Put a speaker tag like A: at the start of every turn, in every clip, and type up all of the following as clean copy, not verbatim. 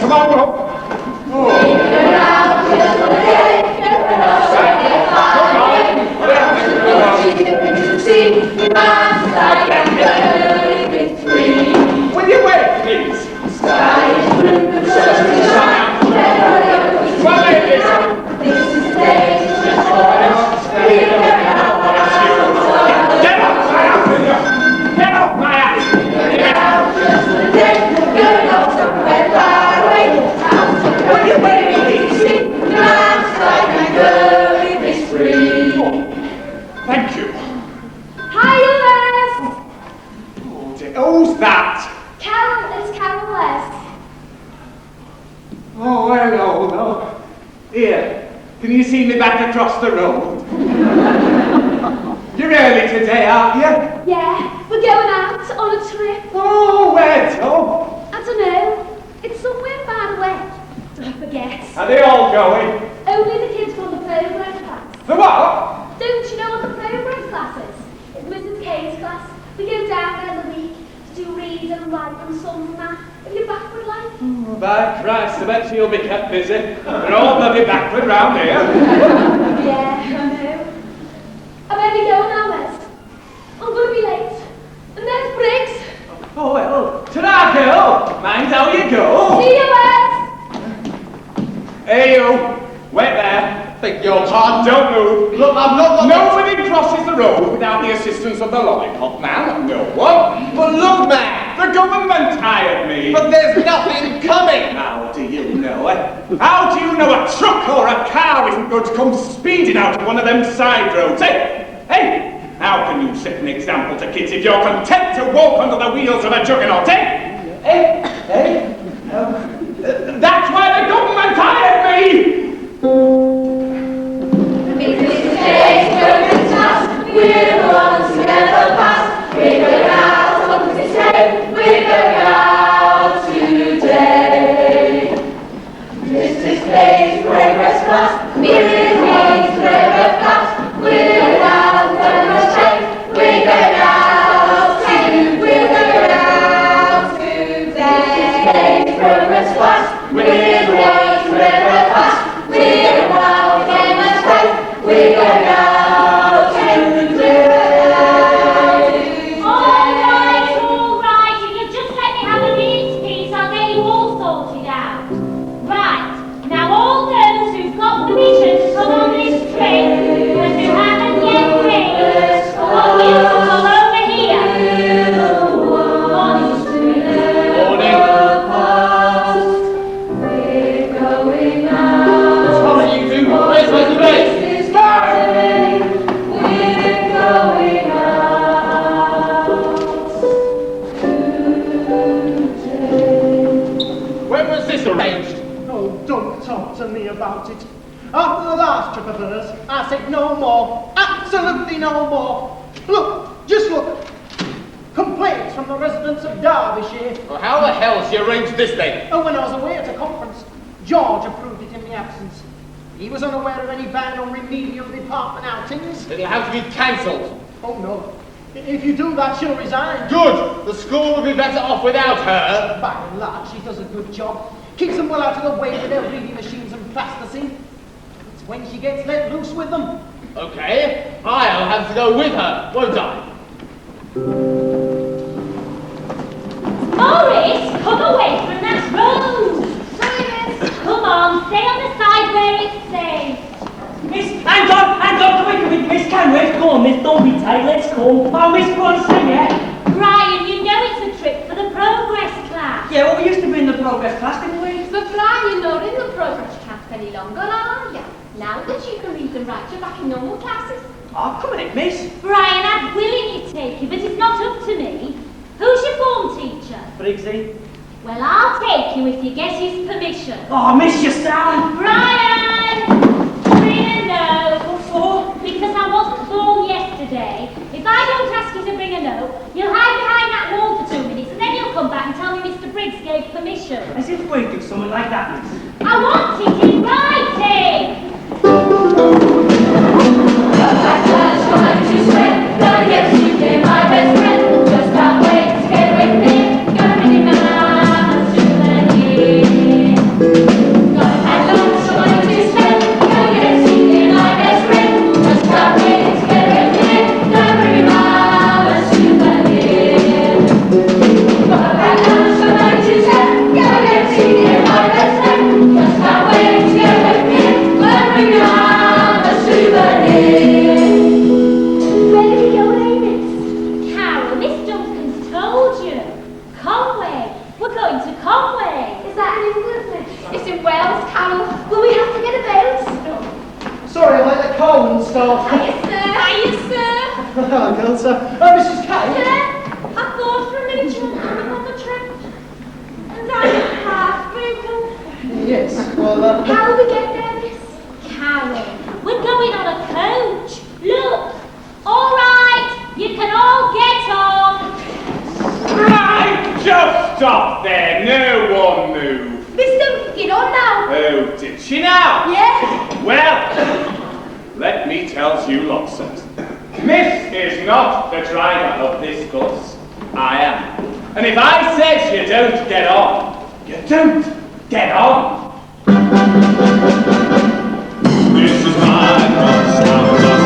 A: Come on, Rob. Will you wait, please? Thank you.
B: Hi, Les!
A: Who's that?
B: Carol, it's Carol Les.
A: Oh, hello. Here, can you see me back across the road? You're early today, aren't you?
B: Yeah, we're going out on a trip.
A: Oh, where to?
B: I don't know. It's somewhere far away. I forget.
A: Are they all going?
B: Only the kids from the program class.
A: The what?
B: Don't you know what the program class is? It's Mrs. Kay's class. We go down there in the week to do read and write and song and that. If you're backward like.
A: Oh, by Christ, I bet you'll be kept busy. They're all bloody backward round here.
B: Yeah, I know. I better be going now, Les. I'm going to be late. And there's Briggs.
A: Oh, well, ta-ra, girl. Mind how you go.
B: See you, Les.
A: Hey, you. Wait there.
C: Beg your pardon.
A: Don't move.
C: Look, I'm not...
A: Nobody crosses the road without the assistance of the lollipop man. No one.
C: But look, man.
A: The government hired me.
C: But there's nothing coming.
A: How do you know it? How do you know a truck or a car isn't going to come speeding out of one of them side roads, eh? Hey, how can you set an example to kids if you're content to walk under the wheels of a juggernaut, eh? That's why the government hired me!
D: We're the ones who never pass. We're going out on this day. We're going out today. This is Day's progress class. This is Day's progress class. We're going out on this day. We're going out today. We're going out today. This is Day's progress class. We're Day's progress class. We're going out on this day. We're going out.
E: About it. After the last trip of hers, I said no more. Absolutely no more. Look, just look. Complaints from the residents of Derbyshire.
C: Well, how the hell has she arranged this thing?
E: Oh, when I was away at a conference, George approved it in my absence. He was unaware of any ban on remedial department outings.
C: It'll have to be cancelled.
E: Oh no. If you do that, she'll resign.
C: Good. The school will be better off without her.
E: By and large, she does a good job. Keeps them well out of the way with their reading machines and plasticine. It's when she gets let loose with them.
C: Okay, I'll have to go with her, won't I?
F: Morris, come away from that road! Sorry, miss. Come on, stay on the side where it's safe.
G: Miss, hang on, come in, Miss, can we? Go on, Miss, don't be tight, let's go. Oh, Miss, go on, say yeah.
F: Brian, you know it's a trip for the progress class.
G: Yeah, well, we used to be in the progress class, didn't we?
B: But Brian, you're not in the progress class any longer, are you? Now that you can read and write, you're back in normal classes.
G: Oh, come on, Miss.
F: Brian, I'd willingly take you, but it's not up to me. Who's your form teacher?
G: Briggsy.
F: Well, I'll take you if you get his permission.
G: Oh, Miss, you're down.
F: Brian! Bring a note.
G: What for?
F: Because I wasn't born yesterday. If I don't ask you to bring a note, you'll hide behind that wall for 2 minutes, and then you'll come back and tell me Mr. Briggs gave permission.
G: As if we do something like that, Miss.
F: I want it in writing!
D: My best friend, just can't wait to get with me. Gonna be my
B: It's in Wales, Carol. Will we have to get a boat?
E: Sorry, I let the cold start.
B: Hiya, sir. Hiya, sir.
E: Hello, girl, sir. Mrs. Kate.
B: Sir, I thought for a minute you were coming on the trip. And I'm heartbroken.
E: Yes, well,
B: How will we get there, miss?
F: Carol, we're going on a coach. Look. All right, you can all get on.
A: Right, just stop there. No one move.
B: Mister, get on now.
A: Oh, did she now?
B: Yes.
A: Well, let me tell you lots of. Miss is not the driver of this bus. I am. And if I said you don't get on, you don't get on. This is my bus. I'm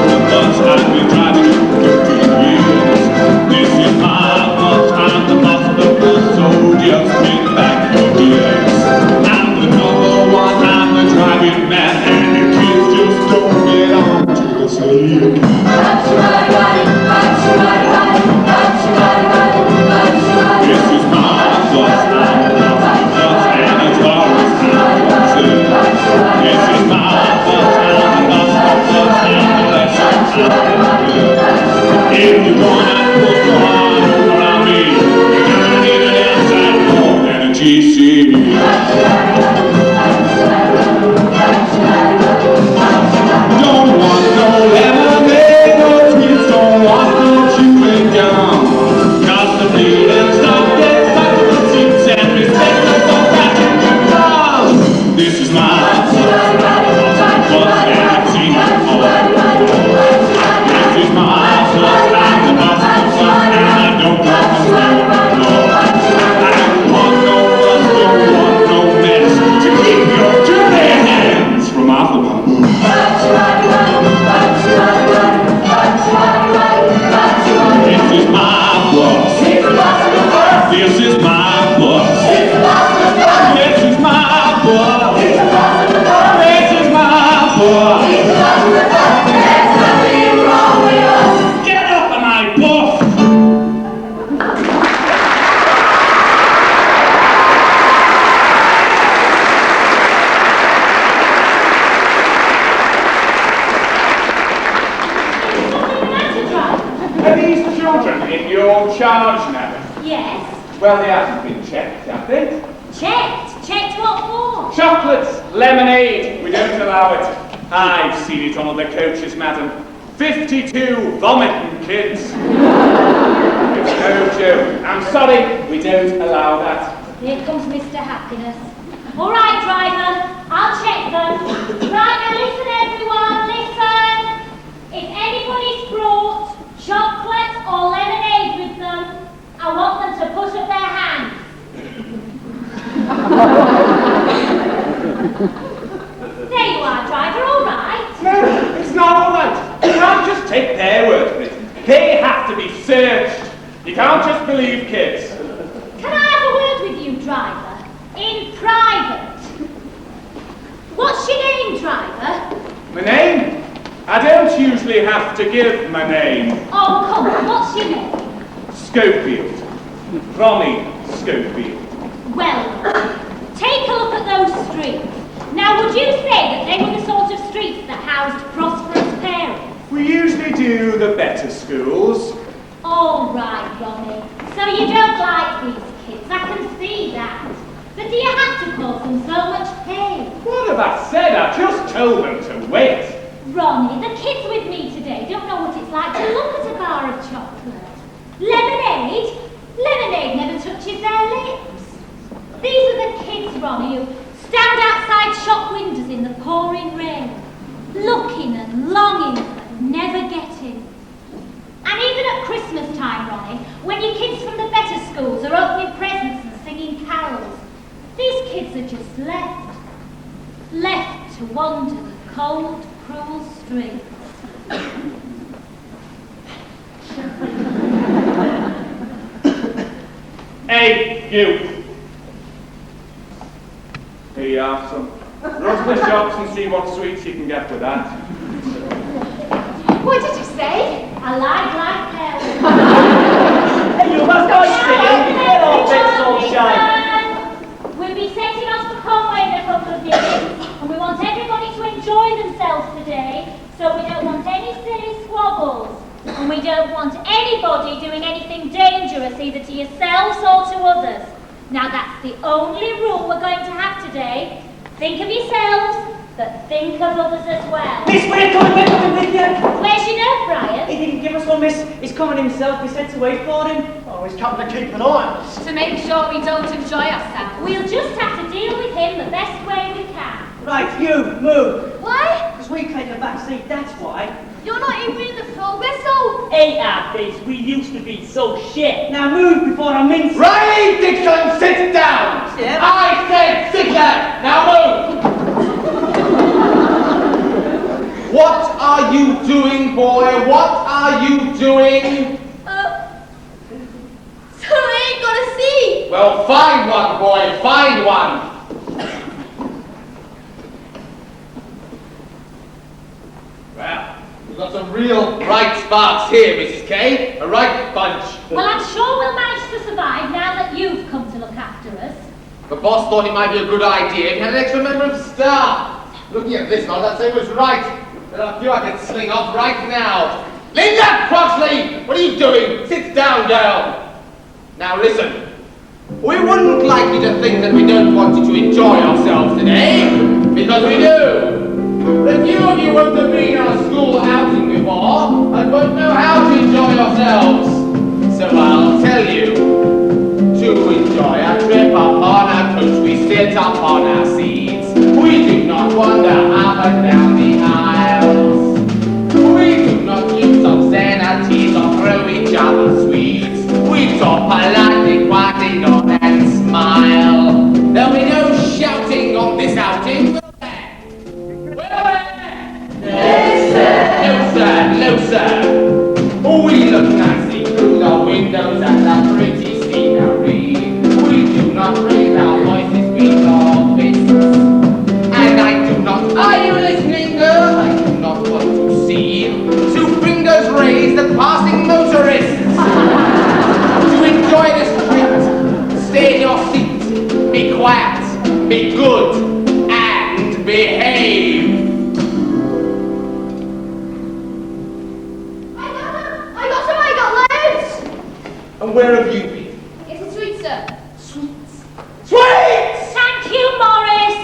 A: the bus. I've been driving for 15 years. This is my bus. I'm the boss of the bus. So just get back your ears. I'm the number one. I'm the driving man. And you kids just don't get on till I say it. This is my bus. I'm the boss of the bus. And as far as I'm concerned, this is my bus. I'm the boss of the bus. And the lessons I'm concerned. If you wanna put your arm around me, you're gonna need an outside door and a GC. Don't want no lemonade, no sweets, don't want no chewing gum. Cause the bleeding stuff gets stuck to the seats and respect us so that you can come. This is my bus, and it's seen before. This is my bus, I'm the boss of the bus, and I don't want no more. I don't want no fuss, don't want no mess. To keep your dirty hands from off of my boots. This is my bus. This is my bus. This is my bus. This is my bus. There's nothing wrong with us. Get off of my bus. Are these children in your charge now?
F: Yes.
A: Well, they haven't been checked, have they?
F: Checked. Checked what for?
A: Chocolates, lemonade, we don't allow it. I've seen it on other coaches, madam. 52 vomiting kids. It's no joke. I'm sorry, we don't allow that.
F: Here comes Mr. Happiness. All right, driver, I'll check them. Right, now listen, everyone, listen. If anybody's brought chocolate or lemonade with them, I want them to put up their hands. There you are, driver, all right.
A: No, it's not all right. You can't just take their word for it. They have to be searched. You can't just believe kids.
F: Can I have a word with you, driver? In private. What's your name, driver?
A: My name? I don't usually have to give my name.
F: Oh, come on, what's your name?
A: Schofield. Ronnie Schofield.
F: Well, take a look at those streets. Now, would you say that they were the sort of streets that housed prosperous parents?
A: We usually do the better schools.
F: All right, Ronnie. So you don't like these kids, I can see that. But do you have to cause them so much pain?
A: What have I said? I just told them to wait.
F: Ronnie, the kids with me today don't know what it's like to look at a bar of chocolate. Lemonade? Lemonade never touches their lips. These are the kids, Ronnie, who stand outside shop windows in the pouring rain, looking and longing but never getting. And even at Christmas time, Ronnie, when your kids from the better schools are opening presents and singing carols, these kids are just left to wander the cold, cruel streets.
A: Hey, you. Here you are, son. Run to the shops and see what sweets you can get with that.
B: What did you say?
F: I lied like hell.
G: Hey, you must go see him. Get off, bit sunshine.
F: We'll be setting off for Conway the couple of minutes, and we want everybody to enjoy themselves today, so we don't want any silly squabbles, and we don't want anybody doing anything dangerous either to yourselves or to others. Now that's the only rule we're going to have today. Think of yourselves, but think of others as well.
G: Miss, we're coming with you.
F: Where's your note, Brian?
G: He didn't give us one, miss. He's coming himself. We sent to wait for him.
E: Oh, he's coming to keep an eye on us.
B: To make sure we don't enjoy ourselves.
F: We'll just have to deal with him the best way we can.
G: Right, you, move.
B: Why?
G: Because we claim the back seat, that's why.
B: You're not even in the progress zone.
G: Ain't our face, we used to be so shit. Now move before I mince.
A: Riley Dixon, sit down!
G: Yeah.
A: I said sit down! Now move! What are you doing, boy? What are you doing?
B: So they ain't gonna see.
A: Well, find one, boy, find one. Well, we've got some real bright sparks here, Mrs. K. A right bunch.
F: Well, I'm sure we'll manage to survive now that you've come to look after us.
A: The boss thought it might be a good idea if he had an extra member of staff. Looking at this lot, I'd say it was right. There are a few I could sling off right now. Linda Croxley! What are you doing? Sit down, girl. Now listen. We wouldn't like you to think that we don't want you to enjoy ourselves today, because we do. A few of you won't have been on a school outing before and won't know how to enjoy yourselves. So I'll tell you. To enjoy our trip up on our coach, we sit up on our seats. We do not wander up and down the aisles. We do not use obscenities or throw each other sweets. We talk politely, quietly, nod and smile. There'll be no shouting on this outing, will there? Will there? No, sir. No, sir. We look nicely through the windows at the pretty scenery. We do not raise our voices with our fists. And I do not, are you listening, girl? I do not want to see two fingers raised at passing motorists. To enjoy this trip, stay in your seat, be quiet, be good, and behave.
B: I got loads.
A: And where have you been?
B: It's a sweet, sir.
A: Sweets! Sweets!
F: Thank you, Morris.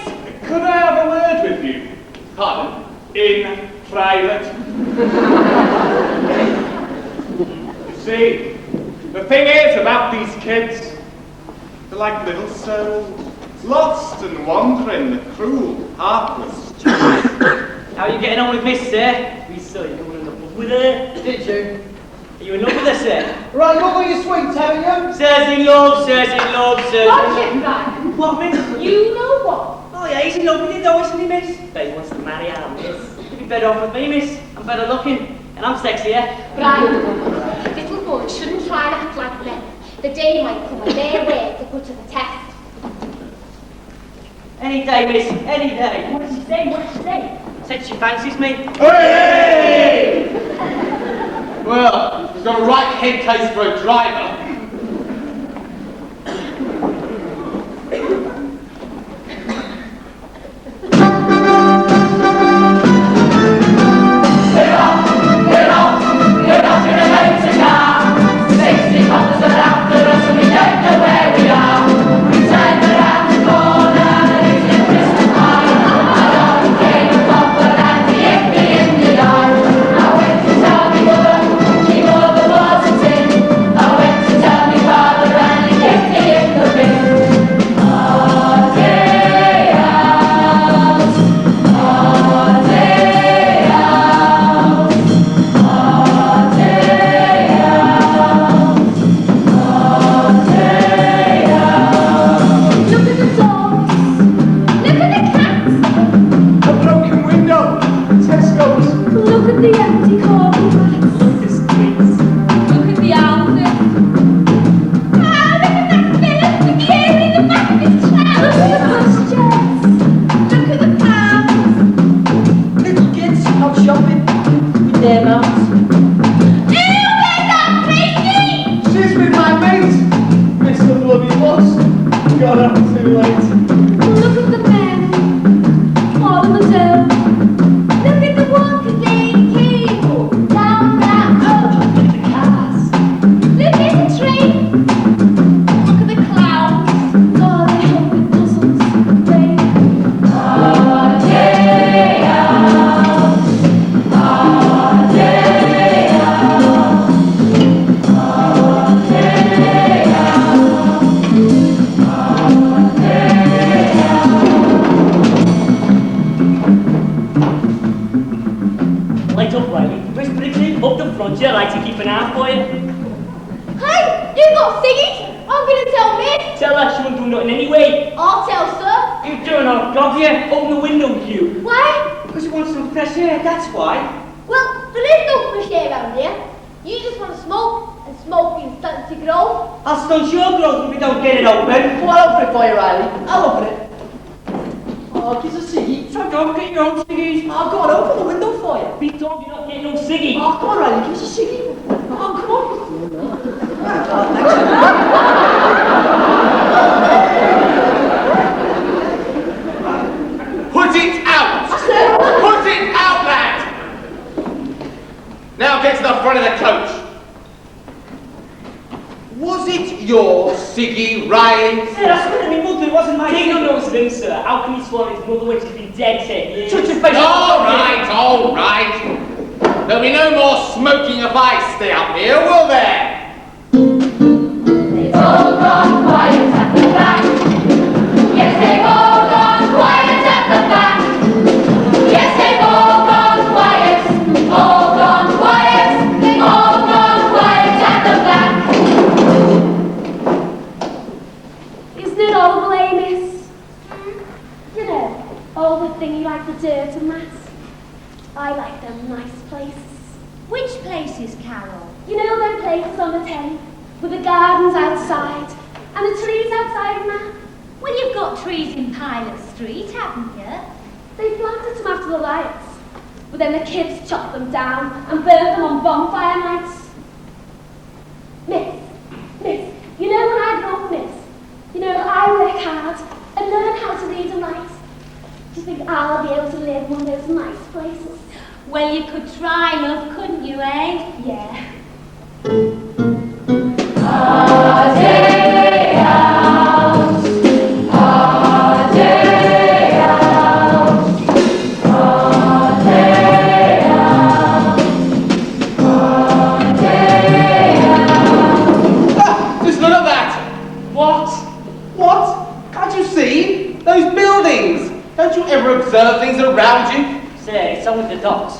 A: Could I have a word with you? Pardon? In private? You see, the thing is about these kids, they're like little souls, lost and wandering the cruel, heartless streets.
G: How are you getting on with Miss, sir? We saw you going in love with her.
E: Did you?
G: Are you in love with her, sir?
E: Right, you got your sweets, haven't you?
G: Sirs in love, sirs in love, sirs in
B: Watch
G: love.
B: it, Brian.
G: What, miss?
B: You know what?
G: Oh yeah, he's in love with you though, isn't he, miss? But he wants to marry her, miss. You'd be better off with me, miss. I'm better looking, and I'm sexier.
B: Brian, little boys shouldn't try and act like men. The day might come when they're ready to put to the test.
G: Any day, miss, any day.
F: What did she say? What did she say?
G: Said she fancies me.
A: Hey! Well, he's got a right head case for a driver.
D: I went to
G: Would you like to keep an eye for you?
B: Hey, you've got ciggies! I'm going to tell Miss!
G: Tell her she won't do nothing anyway.
B: I'll tell Sir!
G: You're doing all dog you. Open the window, you.
B: Why?
G: Because you want some fresh air, that's why.
B: Well, there is no fresh air around here. You just want to smoke, and smoking stunts your growth.
G: I'll stunt your growth if we don't get it open.
E: Oh, I'll open it for you, Riley. I'll open it. Oh, give us a ciggy.
G: So don't get your own ciggies.
E: Oh, go on, open the window for you.
G: Big dog, you're not getting no ciggy.
E: Oh, come on, Riley, give us a ciggy. Oh, come on.
A: Put it out! Put it out, lad! Now get to the front of the coach. Was it your ciggy, Riley?
G: Sir, I swear to me mother, it wasn't my Take no notice of him, sir. How can he swear his mother when she's been dead 10 years?
A: Touch your face. All right. There'll be no more smoking if I stay up here, will there?
D: It's all gone quiet at the back. Yes, they've all gone quiet at the back. Yes, they've all gone quiet. All gone quiet. They've all gone quiet at the back.
B: Isn't it all the way, Miss? You know, all the thing you like the dirt and that. I like them nice places.
F: Which places, Carol?
B: You know them places on the Thames, with the gardens outside, and the trees outside and that?
F: Well, you've got trees in Pilot Street, haven't you?
B: They planted them after the riots, but then the kids chopped them down and burned them on bonfire nights. Miss, you know when I grow up, Miss, you know I work hard and learn how to read and write. Do you think I'll be able to live in one of those nice places?
F: Well, you could try, love, couldn't you, eh?
B: Yeah.
D: A day out. A day out. A day out. A day out.
A: There's none of that. What? Can't you see? Those buildings. Don't you ever observe things around you?
G: Sir, it's only the docks.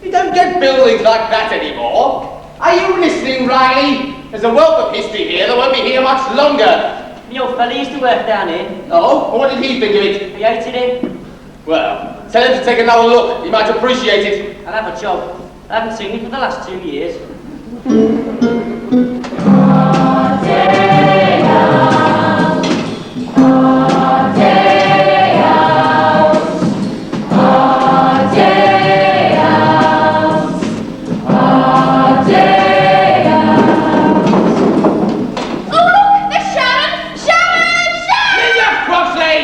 A: You don't get buildings like that anymore. Are you listening, Riley? There's a wealth of history here that won't be here much longer.
G: The old fella used to work down here.
A: Oh? Well, what did he think of it?
G: We hated him.
A: Well, tell him to take another look. He might appreciate it.
G: I'll have a job. I haven't seen him for the last 2 years.
D: A day out. A day out. A day out. A day out.
B: Oh, look! There's Sharon!
A: Lydia Crossley!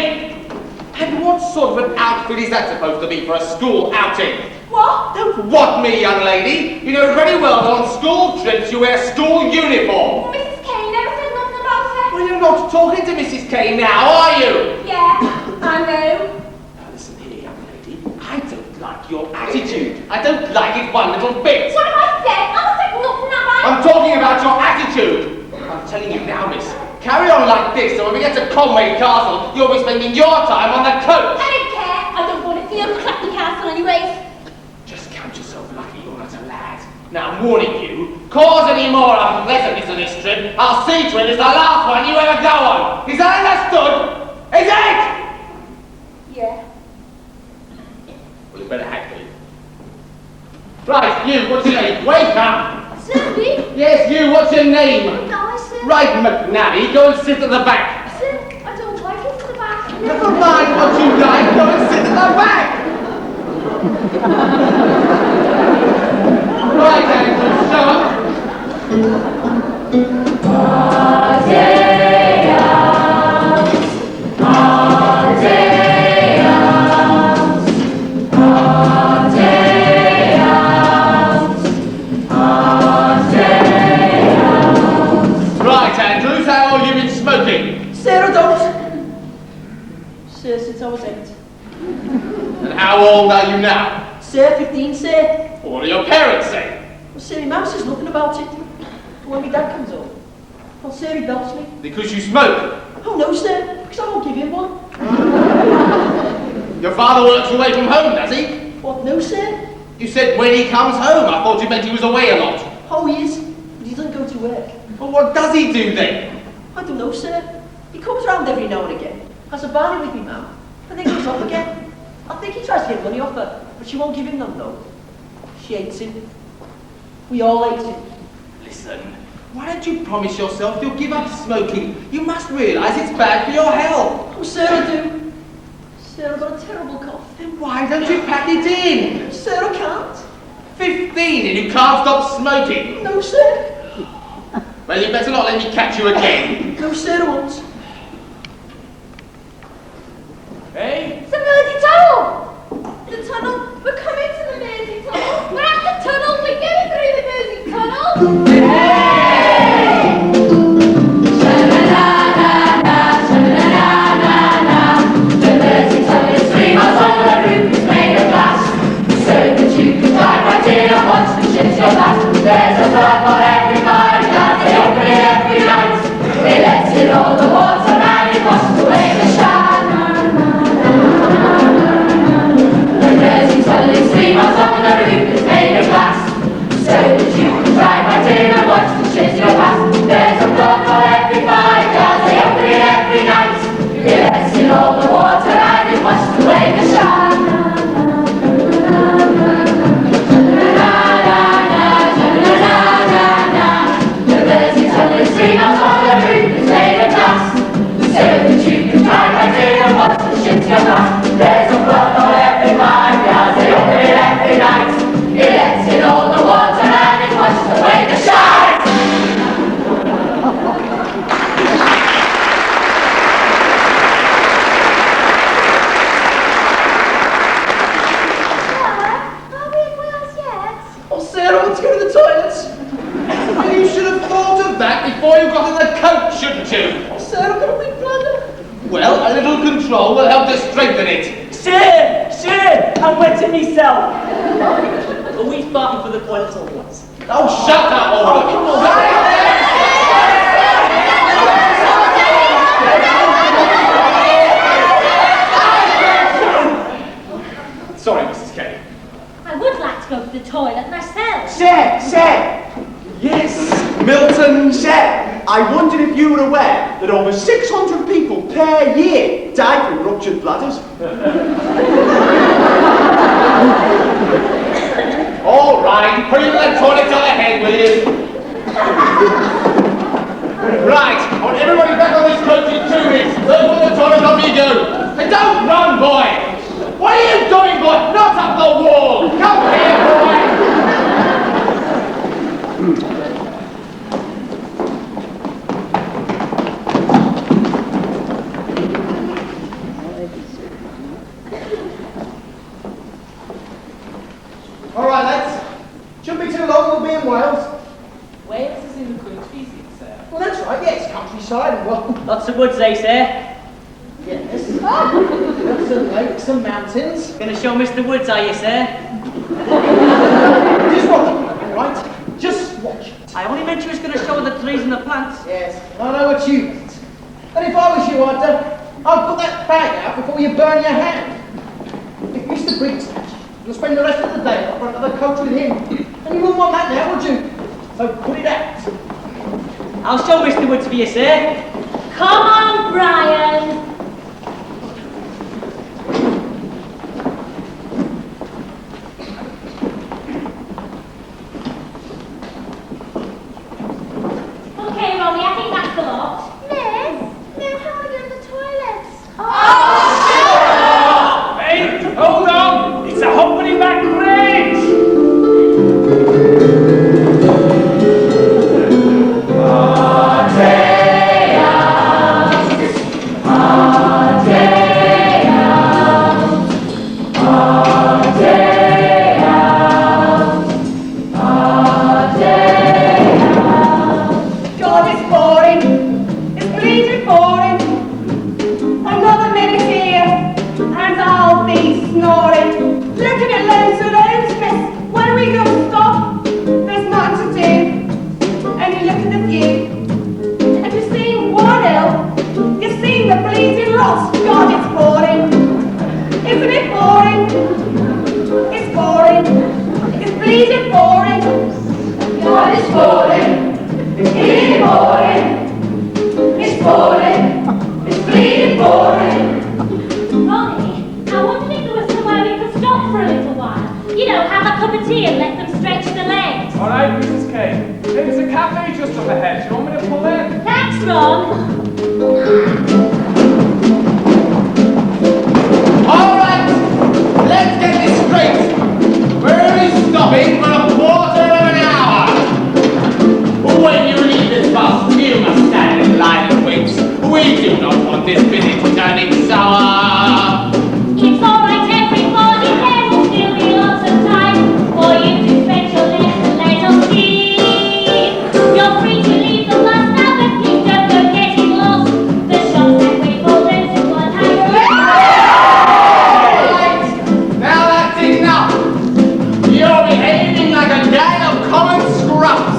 A: And what sort of an outfit is that supposed to be for a school outing?
B: What?
A: Don't what me, young lady. You know very well that on school trips you wear school uniform.
B: Mrs. Kane never said nothing about it.
A: Well, you're not talking to Mrs. Kane now, are you?
B: Yeah, I know.
A: Now listen here, young lady. I don't like your attitude. I don't like it one little bit.
B: What have I said? I said nothing about
A: I'm talking about your attitude. I'm telling you now, miss. Carry on like this, and when we get to Conway Castle, you'll be spending your time on the coach.
B: I don't care. I don't want to see a crappy castle anyways.
A: Just count yourself lucky you're not a lad. Now I'm warning you, cause any more unpleasantness on this trip, I'll see to it it's the last one you ever go on. Is that understood? Is it?
B: Yeah.
A: Well, it's better hack me. Right, you, what's your name? Wake up!
B: Sir,
A: Yes, you, what's your name?
B: no, sir.
A: Right, McNabby, go and sit at the back.
B: Sir, I don't like it to the back.
A: Never mind what you like, go and sit at the back! Right, Andrew, show up.
D: A day out. A day out. A day out. A day out.
A: Right, Andrews, how long have you been smoking?
E: Sarah don't. Sir, since I was 8.
A: And how old are you now?
E: Sir, 15, sir.
A: What do your parents say?
E: Well, sir, my mum says nothing about it. When my dad comes up, well, sir, he belts me.
A: Because you smoke.
E: Oh, no, sir, because I won't give him one.
A: Your father works away from home, does he?
E: What, no, sir?
C: You said when he comes home. I thought you meant he was away a lot.
H: Oh, he is, but he doesn't go to work.
C: Well, what does he do then?
H: I don't know, sir. He comes round every now and again. Has a barney with me, ma'am. And then goes off again. I think he tries to get money off her, but she won't give him none, though. She hates him. We all hate him.
C: Listen, why don't you promise yourself you'll give up smoking? You must realise it's bad for your health.
H: Oh, sir, I do. Sir, I've got a terrible cough.
C: Then why don't you pack it in?
H: Sir, I can't.
C: 15 and you can't stop smoking.
H: No, sir.
C: Well, you better not let me catch you again.
H: No, sir, I won't.
C: Hey?
F: It's a Mersey tunnel!
B: The tunnel. We're coming to the Mersey tunnel.
F: We're at the tunnel! We're going through the Mersey tunnel!
D: The Mersey tunnel is 3 miles long and the roof is made of glass, so that you can dive right in and watch the ships go past. There's a plug on every mile, and they open it every night. They let in all the water and it washes away the shine. The Mersey tunnel is 3 miles long and the roof is made of glass, so that you can dive right in and watch the ships go past. There's a plug on every mile, and they open it every night. They let in all the water and it washes away the shine. The Mersey tunnel is 3 miles long, the roof is made of glass, so that you can drive right in and watch the ships go past. There's a plug on every mile, as they open it every night. It lets in all the water and it washes away the shine.
B: Are we in Wales yet?
H: Oh, sir, I want to go to the toilets.
C: Well, you should have thought of that before you got in the coach, shouldn't you?
H: Oh, sir, I've got a big bladder.
C: Well, a little control will help to strengthen it.
G: Shit! I'm wetting myself. Are we farting for the toilets or what?
C: Oh, shut up, all of you.
A: Sorry, Mrs. Kelly.
F: I would like to go to the toilet myself.
I: Sir! Yes, Milton, sir. I wondered if you were aware that over 600 people per year die from ruptured bladders.
C: All right, put in the toilet on ahead, will you? Right, I want everybody back on this coach in 2 minutes. Those on the toilet, off you go. And don't run, boy. What are you doing, boy? Not up the wall. Come here, boy.
E: All right, lads. Shouldn't be too long, we'll be in Wales.
G: Wales is in the Queen's Feast, sir.
E: Well, that's right, yeah, it's countryside and well,
G: Lots of woods, eh, sir?
E: yes. Lots of lakes and mountains.
G: Gonna show Mr. Woods, are you, sir?
E: Just watch it, all right? Just watch it.
G: I only meant you was gonna show the trees and the plants.
E: Yes, I know what you meant. And if I was you, I'd put that bag out before you burn your hand. If Mr. Briggs catches you, you'll spend the rest of the day up front of the coach with him. And you wouldn't want that now, would you? So put it out.
G: I'll show Mr. Woods for you, sir.
F: Come on, Brian! Okay, Ronnie, I think that's the lot.
B: Miss? No, how are you in the toilets?
A: Hey, hold on! It's a hoppity back bridge!
D: Ah.
F: tea and let them stretch the legs.
A: All right, Mrs. Kane. There's a cafe just up ahead. Do you want me to pull in?
F: Thanks, Ron.
C: All right, let's get this straight. Where is stopping for a quarter of an hour? When you leave this bus, you must stand in line and wait. We do not want this visit turning sour.
F: It's all right, everybody. There will still be lots of time for you to stretch your legs and let us see. You're free to leave the bus now, but please don't go getting lost. The shops that wait for those who want higher.
C: Right, now that's enough. You're behaving like a gang of common scrubs.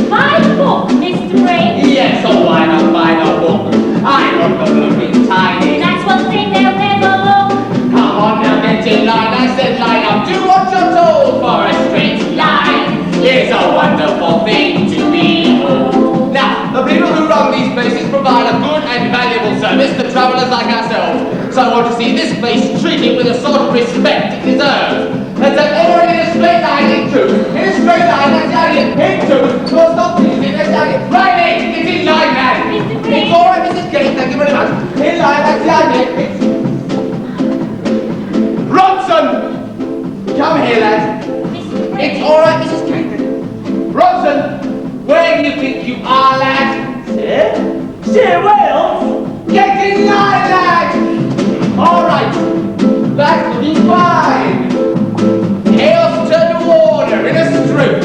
F: Buy the book, Mr. Briggs.
C: Yes, oh, why not buy the book? I'm not going to be tiny.
F: That's one thing they'll never look.
C: Come on now, get in line. I said line up. Do what you're told for a straight line. It's a wonderful thing to behold. Now, the people who run these places provide a good and valuable service to travellers like ourselves. So I want to see this place treated with the sort of respect it deserves. Let's have everyone in a straight line, in two. In a straight line, that's the idea. In two. Well, stop teasing, that's the idea. Right, mate, it's in line, man. It's all right, Mrs. Kate, thank you very much. In line, that's the idea. Robson! Come here, lad. It's all right, Mrs. Kate. Robson, where do you think you are, lad?
G: Sir Wales?
C: Get in line, lad! All right, that's looking fine. Chaos turn to order in a strip.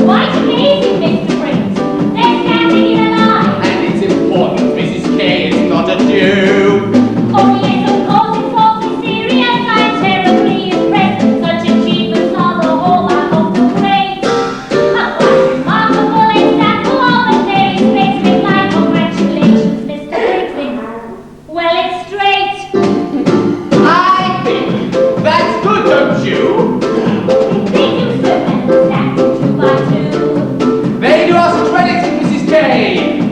F: Quite amazing, Mr. Briggs. They're standing in a line.
C: And it's important, Mrs. K is not a Jew.
F: Oh yes, of course, it's awfully serious. I'm terribly impressed. Such achievements are the hallmark of the great. A quite remarkable example of a day's basic life. Congratulations, Mr. Briggs. Well, it's straight.
C: I think that's good, don't you?
F: They do so well, standing 2 by 2.
C: They do us credit, Mrs. K.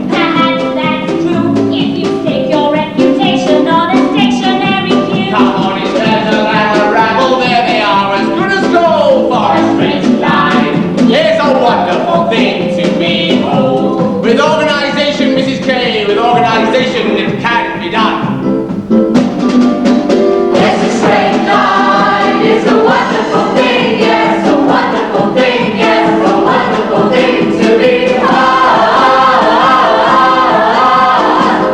F: Perhaps that's true if you stake your reputation on a stationary cue.
C: Come on, it's there's a rabble, there they are, as good as gold for a straight line. It's a wonderful thing to behold. With organisation, Mrs. K, with organisation, it can be done.
D: Yes, a straight line is a wonderful thing. Yes, a wonderful thing. Yes, a wonderful thing to behold.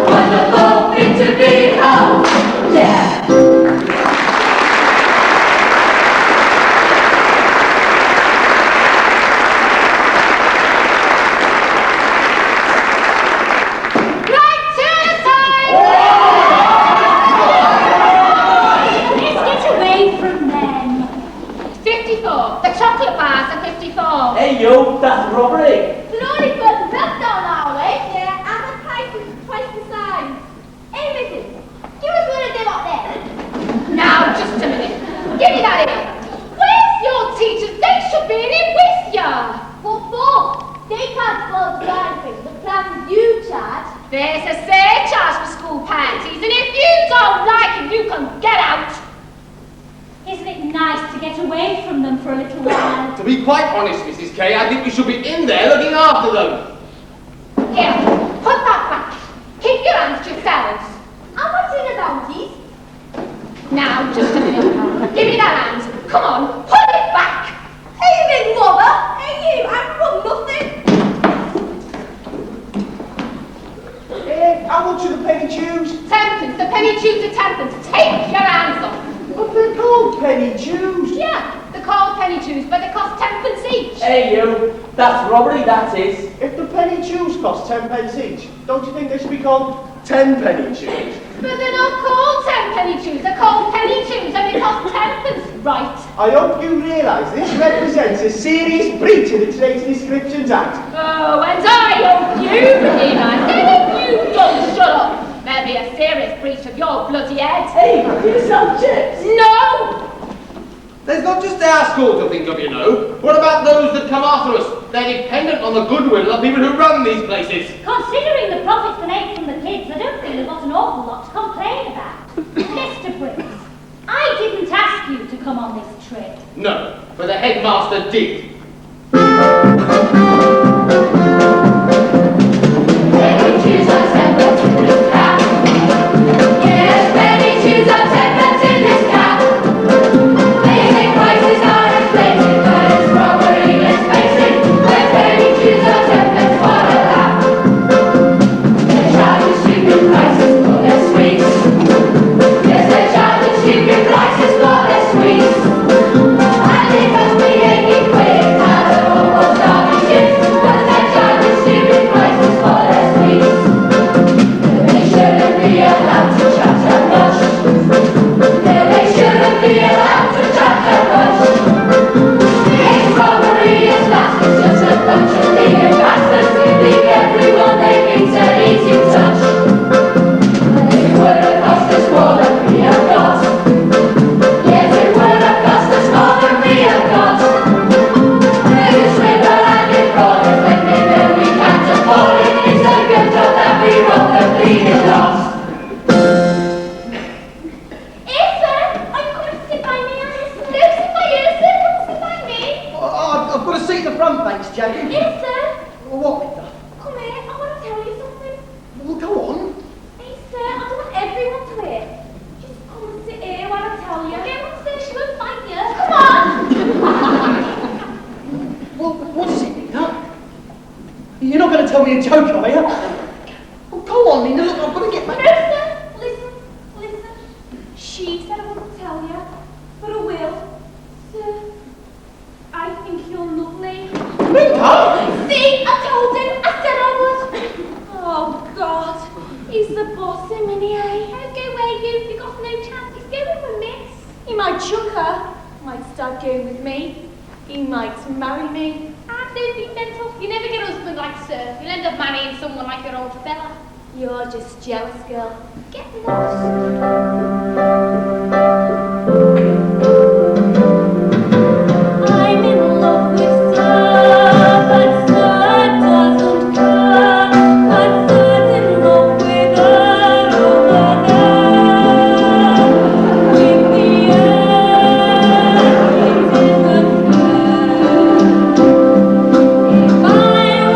D: Wonderful thing to behold. Yeah.
F: Right turn aside! Let's get away from them. 54. The chocolate bars are 54.
G: Hey yo, that's robbery.
B: They're only put the milk down our way. Yeah, and the price is twice the size. Hey, Mrs. Give us one of them up there.
F: Now, just a minute. Give me that here. Where's your teachers? They should be in here with ya.
B: What for? They can't close the library. The classes you charge.
F: There's a surcharge for school panties, and if you don't like it, you can get out. Isn't it nice to get away from them for a little while?
C: To be quite honest, Mrs. K, I think we should be in there looking after them.
F: Here, put that back. Keep your hands to yourselves.
B: How much in the bounties?
F: Now, just a minute. Give me that hand. Come on, put it back.
B: Hey, you big mother. Hey, you. I'm from nothing.
I: How much are the penny chews?
F: Tenpence. The penny chews are tenpence. Take your hands off.
I: But they're called penny chews.
F: Yeah, they're called penny chews, but they cost tenpence each.
G: Hey you, that's robbery, that is.
I: If the penny chews cost 10 pence each, don't you think they should be called 10 penny chews?
F: But they're not called 10 penny chews. They're called penny chews, and they cost tenpence. Right.
I: I hope you realise this represents a serious breach of the Trade Descriptions Act.
F: Oh, and I hope you realise that if you don't shut up, there'll be a serious breach of your bloody head.
G: Hey, you sell chips.
F: No!
C: There's not just our school to think of, you know. What about those that come after us? They're dependent on the goodwill of the people who run these places.
F: Considering the profits they make from the kids, I don't think they've got an awful lot to complain about. Mr. Briggs, I didn't ask you to come on this trip.
C: No, for the headmaster did.
D: Many Jews are sent in this camp. Yes, many Jews are sent in this camp. Blazing prices are inflated, but it's robbery is basic. When many Jews are sent for a laugh. They charge stupid prices for their sweets. Yes, they charge stupid prices for their sweets. And they must be aching quick, now they're almost starving kids, 'cause they charge stupid prices for their sweets. They shouldn't be allowed to chat that much. They shouldn't be allowed to chat that much. It's robbery, it's last, it's just a bunch of thieving bastards who leave everyone they meet an easy touch. And it would have cost us more than we have got. Yes, it would have cost us more than we have got. There's a swindle and it fraud, it's when they know we can't afford it. It's a good job that we rob the bleeding lot.
B: Here, sir. I'm coming to sit by me, Alice. No, sit by you, sir. Come sit by me.
E: I've got a seat at the front, thanks, Jackie.
B: Here, sir.
E: What?
B: Come here. I want to tell you something.
E: Well, go on.
B: Hey, sir. I don't want everyone to hear. Just come and sit here while I tell you. Get on, sir. She won't fight you. Come on.
E: Well, what is it, Nina? You're not going to tell me a joke, are you? Well, go on, Nina. Look, I've got to get
B: No,
E: back.
B: sir. Listen. She said I wouldn't tell you, but I will. Sir, I think you're lovely.
E: Nina!
B: See, I told him. I said I would. Oh, God. He's the boss, isn't he, eh? Don't go where you've got no chance. He's going with Miss. He might chuck her. Might start going with me. He might marry me. Ah, don't be mental. You never get a husband like Sir. You'll end up marrying someone like your old fella. You're just jealous, girl. Get lost. I'm in love with Sir, but Sir doesn't care. But Sir's in love with her over there. With the air, it isn't fair. If I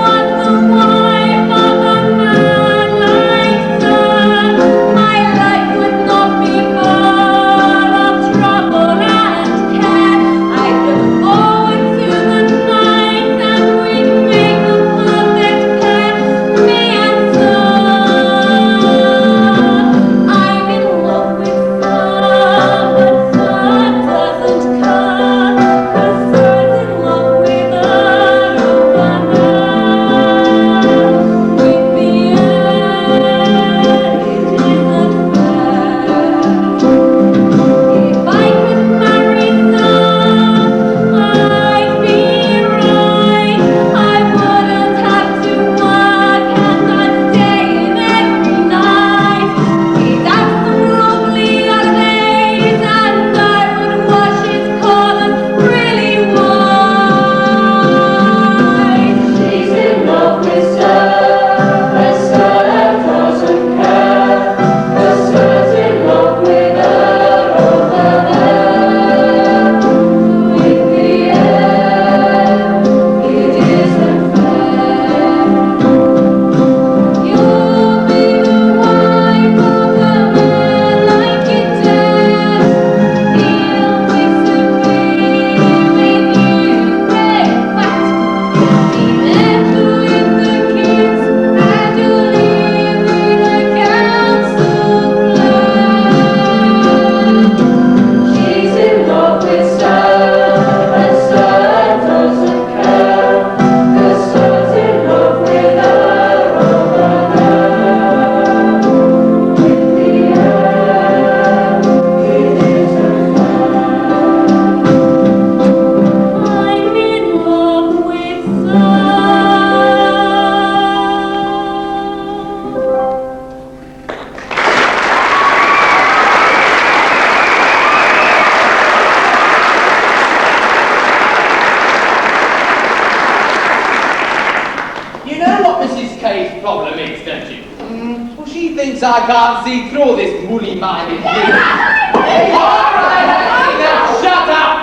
B: was the wife of a man like Sir, my life would not be full of trouble and care. I'd look forward to the night that we'd make a perfect pair, me and Sir. I'm in love with Sir, but Sir doesn't care, 'cause Sir's in love with her over there. With the air, it isn't fair. If I could marry Sir, I'd be right. I wouldn't have to work and I'd stay in every night. He'd have some lovely holidays and I would wash his corners really white.
D: She's in love with Sir, but Sir doesn't care. 'Cause Sir's in love with her over there. With the air, it isn't fair. You'll be the wife of a man like you dare. He'll disagree with you, great fact. You'll be left with the kids, and you'll live in a council flat. She's in love with Sir, but Sir doesn't care. 'Cause Sir's in love with her over there. With the air, it isn't fair.
B: I'm in love with Sir.
C: You know what Mrs. K's problem is, don't you? Well, she thinks I can't see through this woolly-minded thing. Hey, all right, now shut up!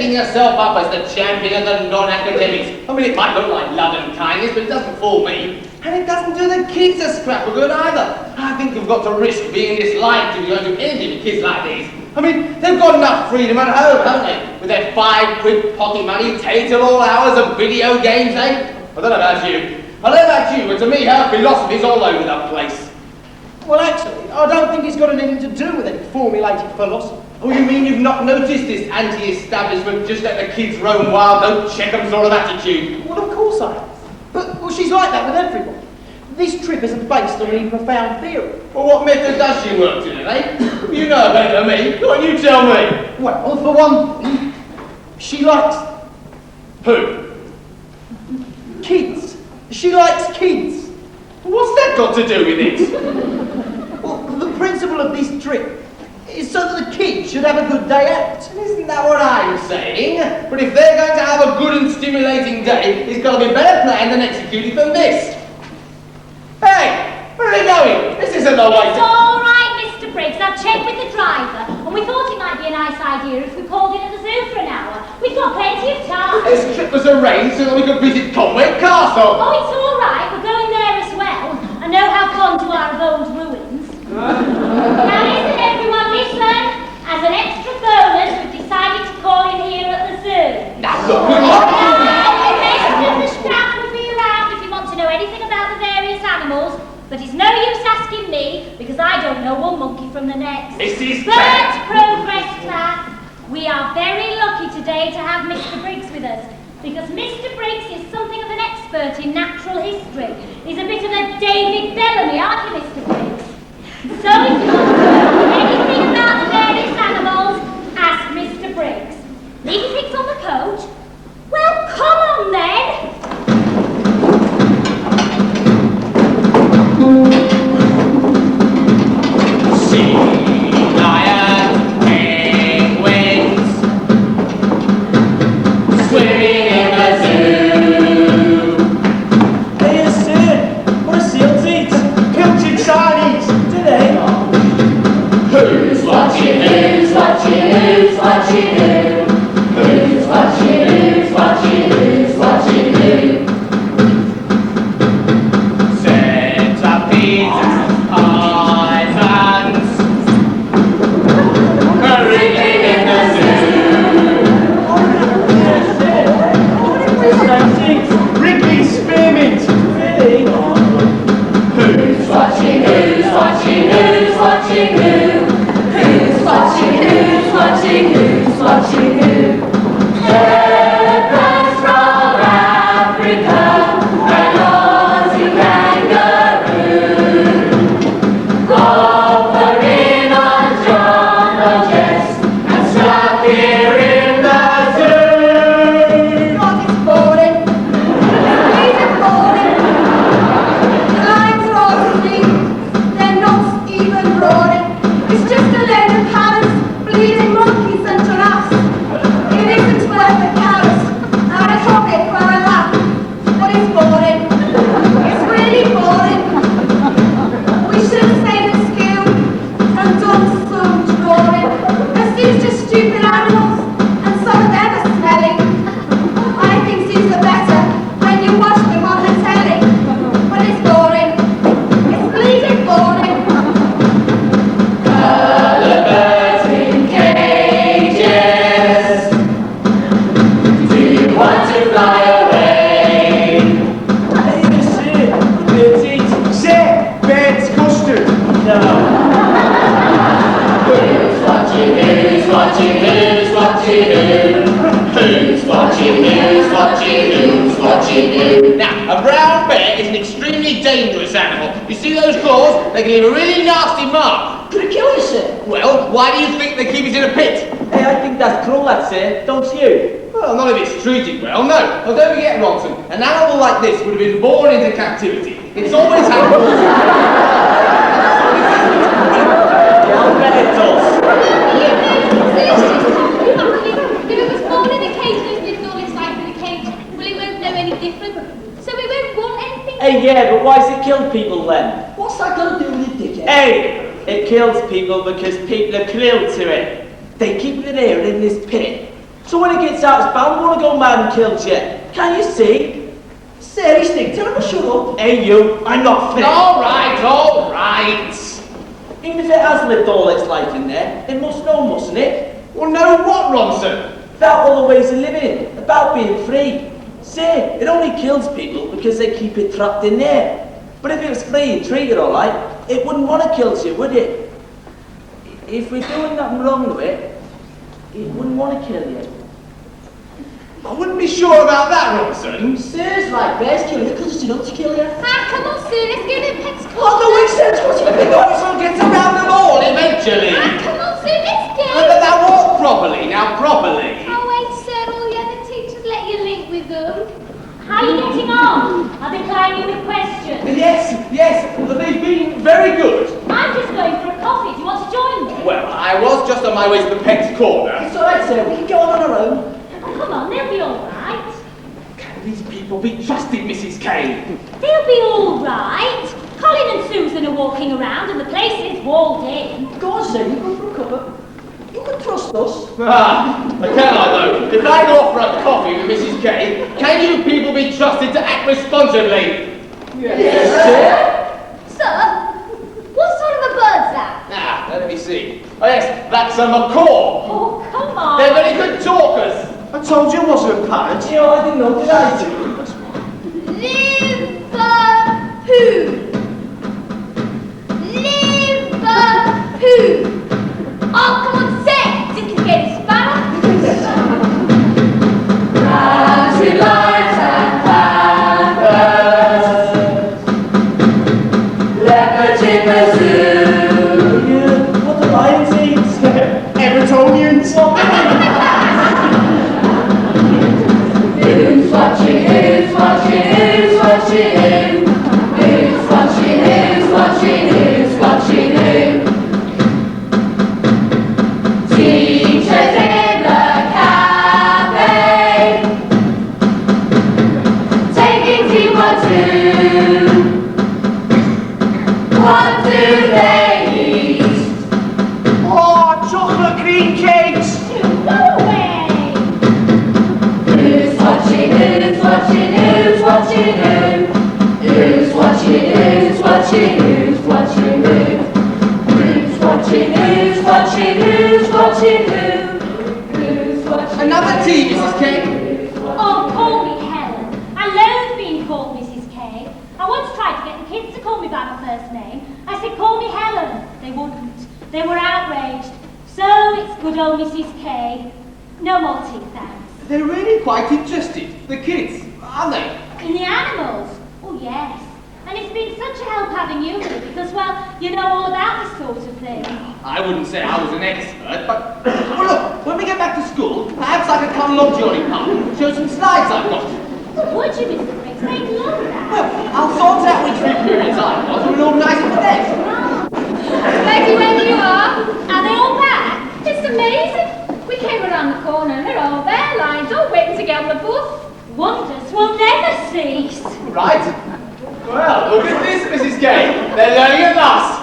C: setting yourself up as the champion of the non-academics. I mean, it might look like love and kindness, but it doesn't fool me. And it doesn't do the kids a scrap of good either. I think you've got to risk being disliked if you're going to do anything with kids like these. I mean, they've got enough freedom at home, haven't they? With their 5 quid pocket money, taken till all hours of video games, eh? I don't know about you. I don't know about you, but to me, her philosophy's all over the place.
E: Well, actually, I don't think it's got anything to do with any formulated philosophy.
C: Oh, you mean you've not noticed this anti-establishment, just let the kids roam wild, don't check 'em sort of attitude?
E: Well, of course I have. But, well, she's like that with everyone. This trip isn't based on any profound theory.
C: Well, what method does she work to, eh? You know better than me. Go on, you tell me.
E: Well, for one thing, she likes
C: Who?
E: kids. She likes kids.
C: What's that got to do with it?
E: Well, the principle of this trip is so that the kids should have a good day out.
C: Isn't that what I'm saying? But if they're going to have a good and stimulating day, it's got to be better planned and executed than this. Hey, where are they going? This isn't the way
F: It's
C: to...
F: all right, Mr. Briggs. I've checked with the driver, and we thought it might be a nice idea if we called in at the zoo for an hour. We've got plenty of time.
C: This trip was arranged so that we could visit Conway Castle.
F: Oh, it's all right. We're going there as well. I know how fond you are of old ruins. Now listen, everyone, listen. As an extra bonus, we've decided to call in here at the zoo.
C: Now look,
F: The rest of the staff will be around if you want to know anything about the various animals, but it's no use asking me because I don't know one monkey from the next.
C: This is
F: But progress, class. We are very lucky today to have Mr. Briggs with us because Mr. Briggs is something of an expert in natural history. He's a bit of a David Bellamy, aren't you, Mr. Briggs? So if you want to know anything about the various animals, ask Mr. Briggs. Leave your things on the coach? Well, come on then!
C: sea lions, penguins, swimming in the zoo.
G: Hey, a seal. What a seal eats.
E: Pilchard Chinese.
G: Do they?
C: Who's watching? Who's watching? Who's watching? Who? Who's watching? Who's watching? Who's watching? Who? Centipedes and pythons, wriggling in the zoo.
E: Wrigley spearmint.
G: Really?
C: Who's watching? Who's watching? Who's watching? Who? Who's watching? Who's watching? Who's watching? Who? Leopards from Africa and Aussie kangaroo, offering on jungle dress and stuck here in the zoo.
D: God, it's boring. It's boring. The lions are all asleep. They're not even roaring. It's just a load of parrots, bleeding monkeys and giraffes. It isn't worth a carrot. Now I topic where I laugh. But it's boring. It's really boring. We should have stayed at school and done some drawing. There's just stupid animals, and some of them are smelly. I think zoos are better when you watch them on the telly. But it's boring. It's bleeding boring.
C: Colored birds in cages. Do you want to fly away?
G: Hey, a seal. Birds eat.
E: Say, Bates custard.
G: No.
C: Who's watching? Who's watching? Who's watching? Who? Who's watching? Who's watching? Who's watching? Who? Now, a brown bear is an extremely dangerous animal. You see those claws? They can leave a really nasty mark.
H: Could it kill you, sir?
C: Well, why do you think they keep it in a pit?
G: Hey, I think that's cruel, that sir. Don't you?
C: Well, not if it's treated well, no. Now, don't forget, Ronson, an animal like this would have been born into captivity. It's always happened.
G: Yeah, I'll bet it does.
B: If it was born in a cage and it's lived all its life in a cage, well, it won't know any different. So it won't want anything.
G: Hey, yeah, but why's it kill people then?
H: What's that got to do with it, dickhead?
G: Hey, it kills people because people are cruel to it. They keep it here in this pit,
H: So when it gets out, it's bound to want to go mad and kill Jet. Can you see? Sarah, Stick, tell him to shut up.
C: Hey, you, I'm not finished. All right.
H: Even if it has lived all its life in there, it must know, mustn't it?
C: Well, know what, Ronson?
H: About all the ways of living, about being free. Say, it only kills people because they keep it trapped in there. But if it was free and treated all right, it wouldn't want to kill you, would it? If we're doing nothing wrong to it, it wouldn't want to kill you.
C: I wouldn't be sure about that, Ronson.
H: Sarah's right, Bear's killing you because it's enough to kill you.
B: Come on, Sue, let's go to Pet's
H: Oh, no, makes sense. What's your big
C: Ronson gets around them all eventually.
B: Come on, Sue, let's go.
C: Now walk properly, properly.
B: Oh, wait, sir, all the other teachers let you link with them.
F: How are you getting on? Are they plying you with questions?
C: Yes, they've been very good.
F: I'm just going for a coffee. Do you want to join me?
C: Well, I was just on my way to the Pet's Corner.
H: It's all right, Sarah. We can go on our own.
F: Oh, come on, they'll be all right.
C: Can these people be trusted, Mrs. Kay?
F: They'll be all right. Colin and Susan are walking around and the place is walled in.
H: Go on, Sarah. You go for a cuppa. You can trust us.
C: Can I though? If I go off for a coffee with Mrs. Kay, can you people be trusted to act responsibly?
H: Yes, sir.
B: Sir, what sort of a bird's that?
C: Let me see. Oh yes, that's a macaw.
F: Oh, come on.
C: They're very good talkers.
I: I told you it wasn't a parrot.
H: You know, I didn't know, did I?
B: Liverpool. Oh, come on, say it. Think it's getting sparrow?
D: Country lights and panthers, leopards in the zoo.
H: What the lions eat?
I: Evertonians.
D: Who's watching, who's watching, who's watching who? Who's watching, who's watching, who's watching who? Teachers in the cafe, taking tea, what do they eat?
I: Oh, chocolate cream cakes.
F: Go away.
D: Who's watching, who's watching, who's watching who? Who's watching, who's watching, who's watching who? Who's watching, who's watching, who's watching who? Who's watching?
C: Another tea, Mrs. Kay.
F: Oh, call me Helen. I loathe being called Mrs. K. I once tried to get the kids to call me by my first name. I said, call me Helen. They wouldn't. They were outraged. So it's good old Mrs. K. No more tea, thanks.
C: They're really quite interested, the kids, aren't they?
F: In the animals? Oh, yes. And it's been such a help having you here because, well, you know all about this sort of thing.
C: I wouldn't say I was an expert, but well, look, when we get back to school, perhaps I could come along to your department and show some slides I've got.
F: Would you, Mr. Briggs? They'd love that.
C: Well, I'll sort out which three periods I was and we'll organise it for next.
B: Ready when you are. Are they all back? It's amazing. We came around the corner and they're all there, lines, all waiting to get on the bus.
F: Wonders will never cease.
C: Right. Well, look at this, Mrs. Kay. They're learning at last.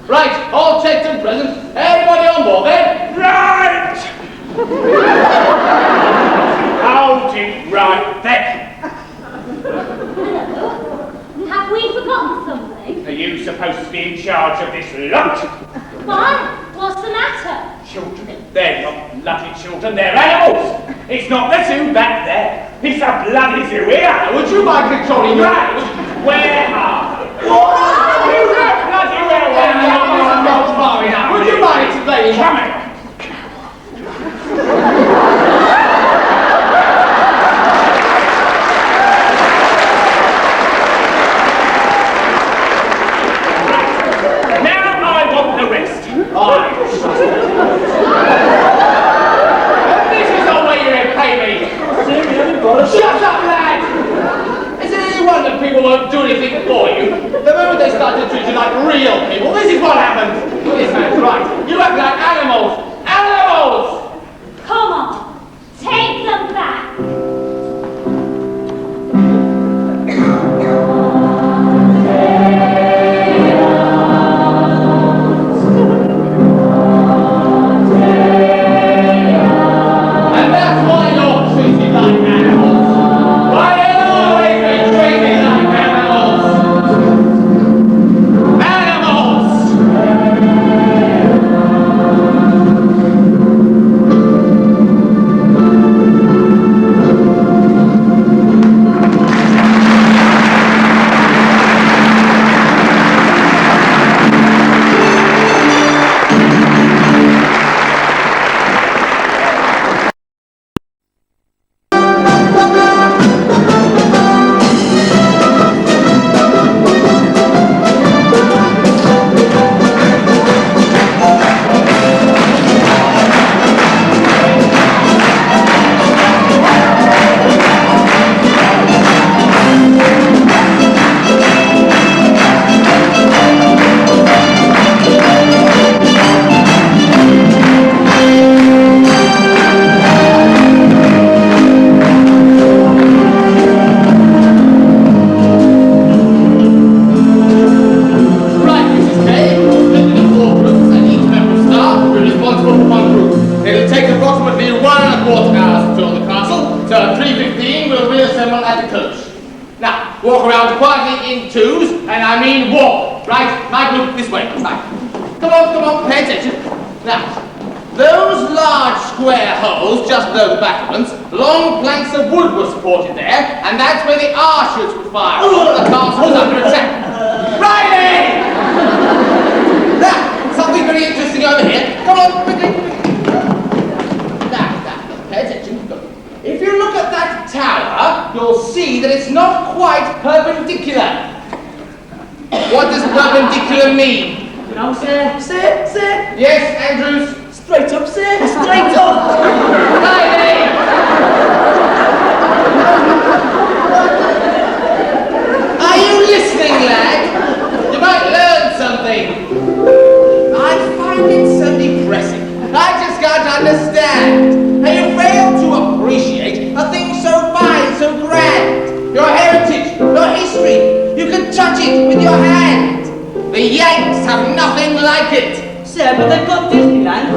C: Right, all checked and present. Everybody on board then?
A: Right! Hold it right there.
F: Have we forgotten something?
A: Are you supposed to be in charge of this lot?
F: Why? What's the matter?
A: Children, they're not bloody children, they're animals. It's not the zoo back there. It's a bloody zoo here.
C: Would you mind controlling your language?
A: Where are they? You look bloody well.
C: Not far enough. Would you mind explaining?
A: Come here. Now I want the rest.
C: This is the way you repay me. Shut up, lad! Is it any wonder people won't do anything for you? The moment they start to treat you like real people, this is what happens. This man's right. You act like animals. Animals!
F: Come on, take them back.
C: And that's walk around quietly in twos, and I mean walk. Right? My group this way. Right. Come on, pay attention. Now, those large square holes, just below the battlements, long planks of wood were supported there, and that's where the R-shoots would fire. The castle was under attack. Riley! Now, something very interesting over here. Come on, quickly. Now, pay attention. If you look at that tower, you'll see that it's not quite perpendicular. What does perpendicular mean?
G: No, sir.
H: Sir.
C: Yes, Andrews?
H: Straight up, sir. Straight up.
C: Riley! Are you listening, lad? You might learn something. I find it so depressing. I just can't understand how you fail to appreciate a thing so fine, so grand. Your heritage, your history. You can touch it with your hand. The Yanks have nothing like it.
G: Sir, but they've got Disneyland.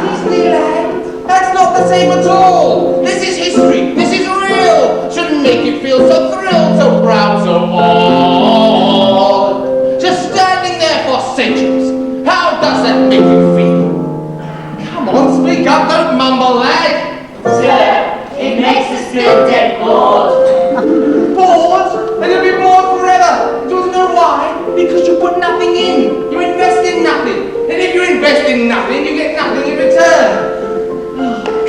C: Disneyland? That's not the same at all. This is history. This is real. Shouldn't make you feel so thrilled, so proud, so awed. Just standing there for centuries. How does that make you feel? Come on, speak up. Don't mumble, lad.
D: Sir, it makes us feel dead bored.
C: Bored? And you'll be bored forever. Do you know why? Because you put nothing in. You invest in nothing. And if you invest in nothing, you get nothing in return.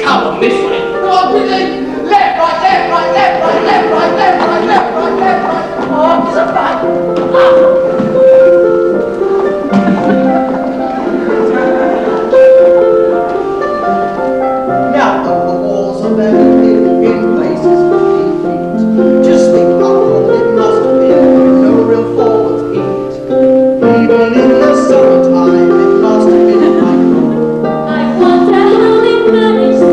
C: Come on, this way. Come on, quickly. Left, right, left, right, left, right, left, right, left, right, left, right, left, right. Oh, it's a fight.
E: Now that the walls are very thin in places for 3 feet, just think how cold it must have been, no real forward heat. Even in the summertime, it must have been quite cold.
F: I wonder how they manage to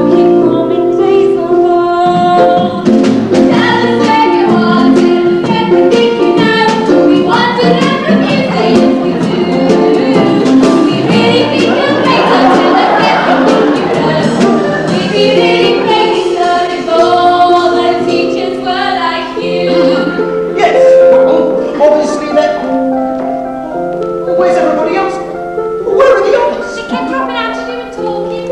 F: keep warm in days of cold. Tell us where you are, tell us everything you know. We want to know from you, say yes we do. We really think you're great, so tell us everything you know. We'd be really crazy, so if all the teachers were like you.
E: Yes, well, obviously then. Where's everybody else? Where are the others?
F: She kept dropping out to do and talking.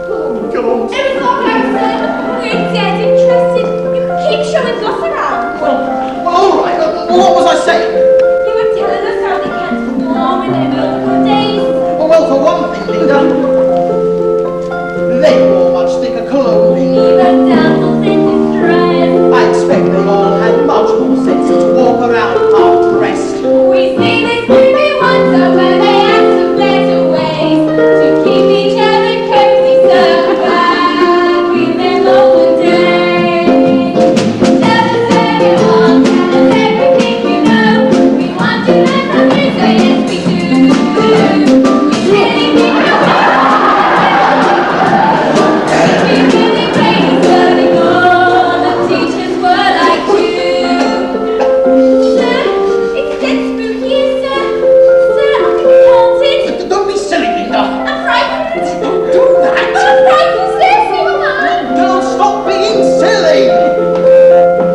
E: Oh, God.
F: It was all right, sir. We're dead interested. You can keep showing us around.
E: Well, all right. What was I saying?
F: You were telling us how they kept warm in their mythical days.
E: Well, for one thing, Linda, they wore much thicker clothing.
F: Even damsels in distress.
E: I expect they all had much more sense to walk around half dressed.
F: We see this movie once, so where they have some better ways to keep each other cozy, so back in their olden days. Tell us where you are, tell us everything you know. We want to learn from you, so yes we do. We really think you're we'd be really crazy, so if all the teachers were like you. Sir, it's dead spooky, sir. Sir, I think it's haunted.
E: Don't be silly, Linda.
F: I'm frightened.
E: Don't do that.
F: I'm frightened, sir. So am I.
E: Girl, stop being silly.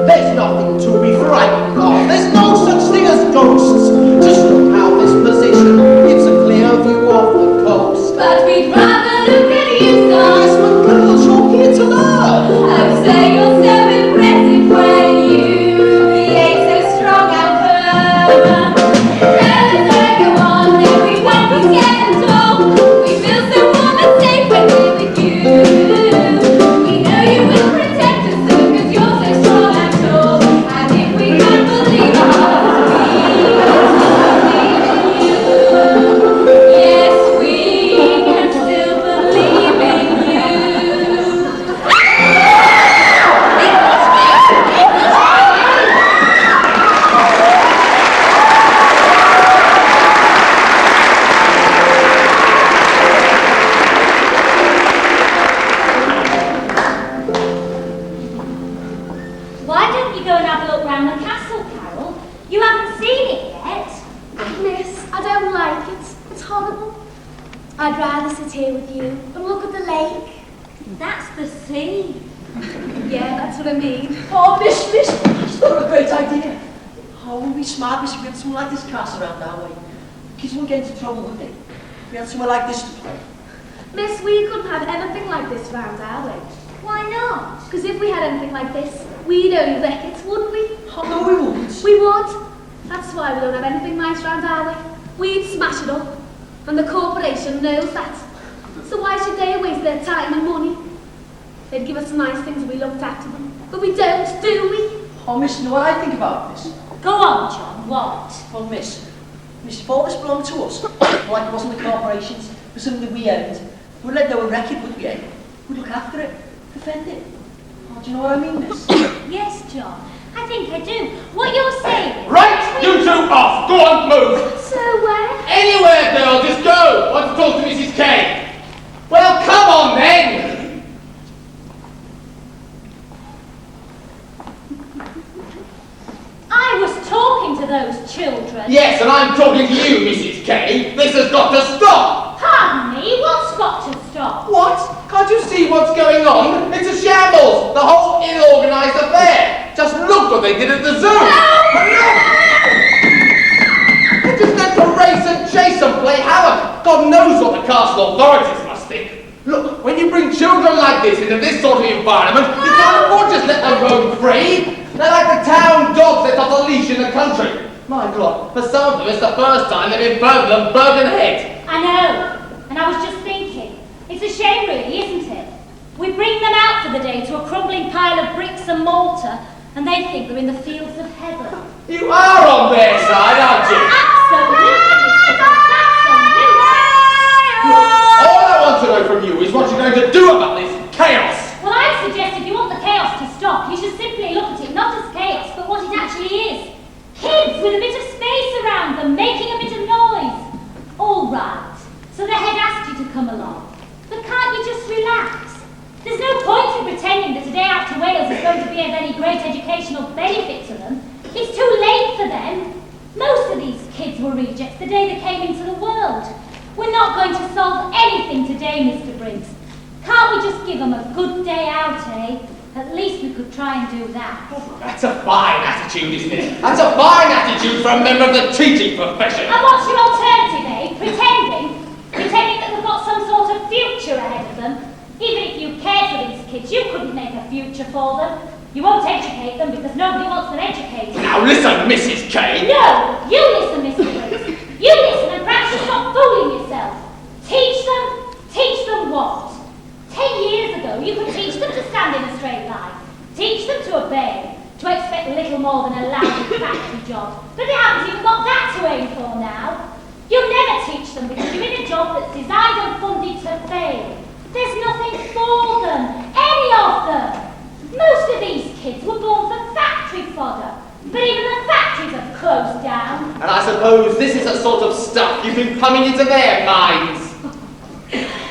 E: There's nothing to be frightened of. There's no such thing as ghosts. Just look how this position gives a clear view of the coast.
F: But we'd rather look at you,
E: Yes,
F: sir.
E: but girls, you're here to learn.
F: Oh, sir, you're so impressive when you behave so strong and firm. Tell us where you are, then we won't be scared at all. We feel so warm and safe when we're with you. We know you will protect us, sir, 'cause you're so strong and tall. And if we can't believe it, yes, we can still believe in you. Why don't you go and have a look round the castle, Carol? You haven't seen it yet.
B: Miss, I don't like it. It's horrible. I'd rather sit here with you and look at the lake.
F: That's the sea.
B: Yeah, that's what I mean.
H: Oh, miss, it's not a great idea. Oh, wouldn't it be smart, miss, if we had something like this cast around our way? Kids wouldn't get into trouble, would they? If we had somewhere like this to play.
B: Miss, we couldn't have anything like this round our way.
F: Why not?
B: Because if we had anything like this, we'd only wreck it, wouldn't we?
H: Oh, no, we wouldn't.
B: We would. That's why we don't have anything nice round our way. We'd smash it up. And the corporation knows that. So why should they waste their time and money? They'd give us nice things if we looked after them. But we don't, do we?
H: Oh, miss, you know what I think about this?
F: Go on, John, what?
H: Well, miss, if all this belonged to us, like it wasn't the corporations, for something that we owned, we'd let no one wreck it, would we, eh? We'd look after it, defend it. Oh, do you know what I mean, miss?
F: Yes, John, I think I do. What you're saying...
C: Right, you two off. Go on, move.
B: So where?
C: Anywhere, girl, just go. Want to talk to Mrs. K? Well, come on then.
F: I was talking to those children.
C: Yes, and I'm talking to you, Mrs. K. This has got to stop.
F: Pardon me, what's got to stop?
C: What? Can't you see what's going on? It's a shambles. The whole ill-organised affair. Just look what they did at the zoo. They just meant to race and chase and play havoc. God knows what the castle authorities must think. Look, when you bring children like this into this sort of environment, you can't afford to just let them roam free. They're like the town dogs let off the leash in the country. My God, for some of them it's the first time they've been burgled and Birkenhead.
F: I know, and I was just thinking, it's a shame really, isn't it? We bring them out for the day to a crumbling pile of bricks and mortar, and they think they're in the fields of heaven.
C: You are on their side, aren't you?
F: Absolutely, absolutely.
C: All I want to know from you is what you're going to do about this chaos.
F: Well, I suggest if you want the chaos to stop, you should simply look at it not as chaos, but what it actually is. Kids with a bit of space around them, making a bit of noise. All right, so the head asked you to come along. But can't you just relax? There's no point in pretending that a day out to Wales is going to be of any great educational benefit to them. It's too late for them. Most of these kids were rejects the day they came into the world. We're not going to solve anything today, Mr. Briggs. Can't we just give them a good day out, eh? At least we could try and do that.
C: That's a fine attitude, isn't it? That's a fine attitude for a member of the teaching profession.
F: And what's your alternative, eh? Pretending that they've got some sort of future ahead of them. Even if you cared for these kids, you couldn't make a future for them. You won't educate them because nobody wants them educated.
C: Now listen, Mrs. K.
F: No, you listen, Mr. Briggs. You listen and perhaps you stop fooling yourself. Teach them what? 10 years ago, you could teach them to stand in a straight line, teach them to obey, to expect little more than a lousy factory job. But they haven't even got that to aim for now. You'll never teach them because you're in a job that's designed and funded to fail. There's nothing for them, any of them. Most of these kids were born for factory fodder, but even the factories have closed down.
C: And I suppose this is the sort of stuff you've been plumbing into their minds.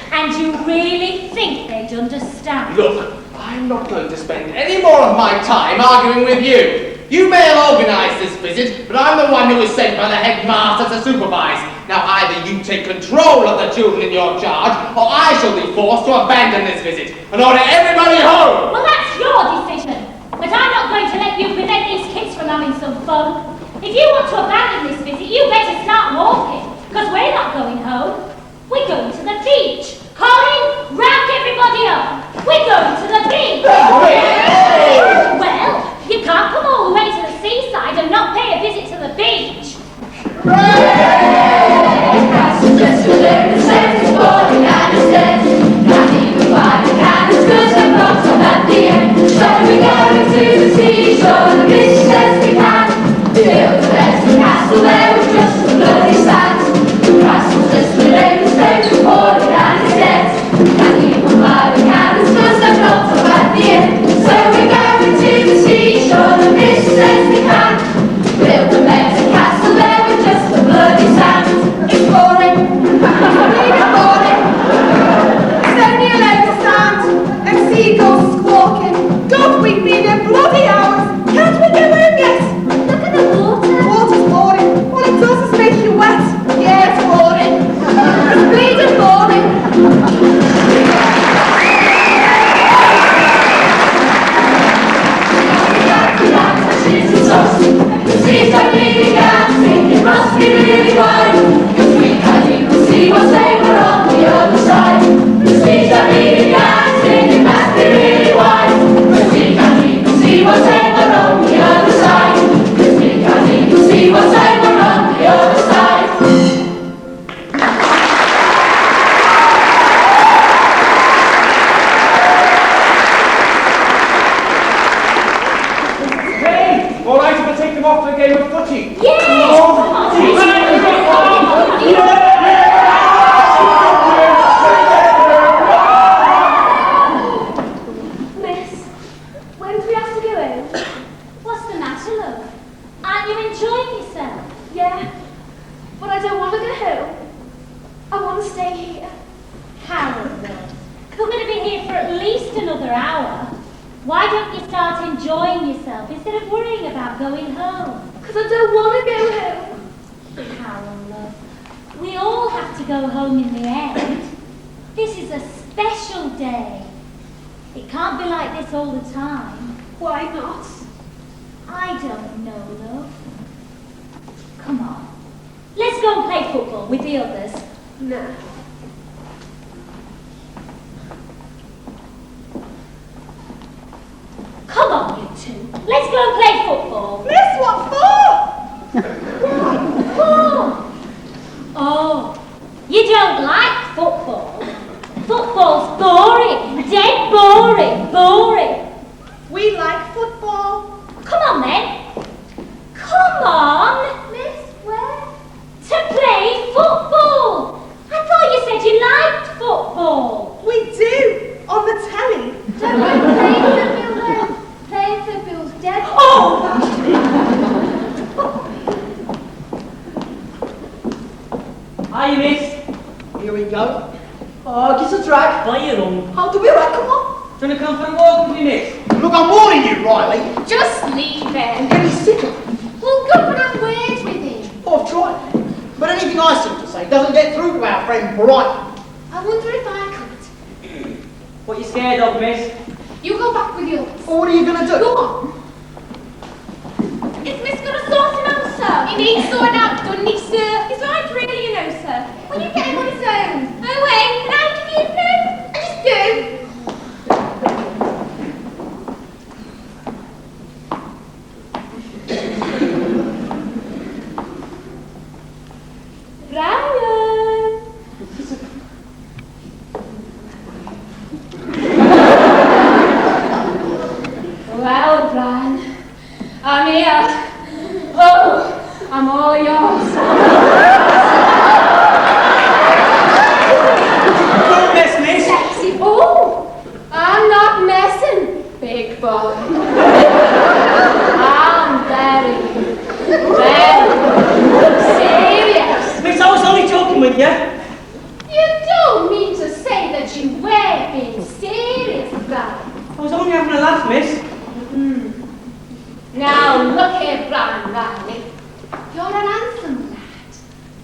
F: And you really think they'd understand?
C: Look, I'm not going to spend any more of my time arguing with you. You may have organised this visit, but I'm the one who was sent by the headmaster to supervise. Now either you take control of the children in your charge, or I shall be forced to abandon this visit and order everybody home.
F: Well, that's your decision. But I'm not going to let you prevent these kids from having some fun. If you want to abandon this visit, you better start walking, because we're not going home. We're going to the beach. Colin, round everybody up. We're going to the beach. Well, you can't come all the way to the seaside and not pay a visit to the beach.
D: So we're going to the seashore, the business we can. Build the mental
B: stay here.
F: Harold, we're going to be here for at least another hour. Why don't you start enjoying yourself instead of worrying about going home?
B: Because I don't want to go home.
F: Harold, love, we all have to go home in the end. This is a special day. It can't be like this all the time.
B: Why not?
F: I don't know, love. Come on. Let's go and play football with the others.
B: No.
F: Come on, you two. Let's go and play football.
B: Miss, what for?
F: Oh, you don't like football? Football's boring. Dead boring. Boring.
B: We like football.
F: Come on, then. Come on.
B: Miss, where?
F: To play football. I thought you said you liked football.
B: We do. On the telly. Don't go playing football then. Playing football's dead.
F: Oh!
G: Hiya, miss.
H: Here we go. Oh, give us a drag.
G: Play your own.
H: How do we right? Come on.
G: Do you want to come for a walk with me, miss?
E: Look, I'm warning you, Riley.
B: Just leave him.
H: Get me sicker.
B: We'll go and have words with him.
H: Oh, I've tried. But anything I seem to say doesn't get through to our friend Brighton.
B: I wonder if I could.
G: What you scared of, miss?
B: You go back with yours.
H: Well, what are you going to do?
B: Go on. Is Miss gonna sort him out, sir? He needs sorting out, doesn't he, sir? He's right, really, you know, sir. When you get him on his own. Oh, wait, and how do you know? I just do. Brian! Well, Brian, I'm here. Oh, I'm all yours.
G: Don't mess, miss.
B: Sexy. Oh, I'm not messing, big boy. I'm very serious.
G: Miss, I was only joking with you.
B: You don't mean to say that you were being serious, Brian.
G: I was only having a laugh, miss.
B: Now, look here, Brian Riley. You're an handsome lad.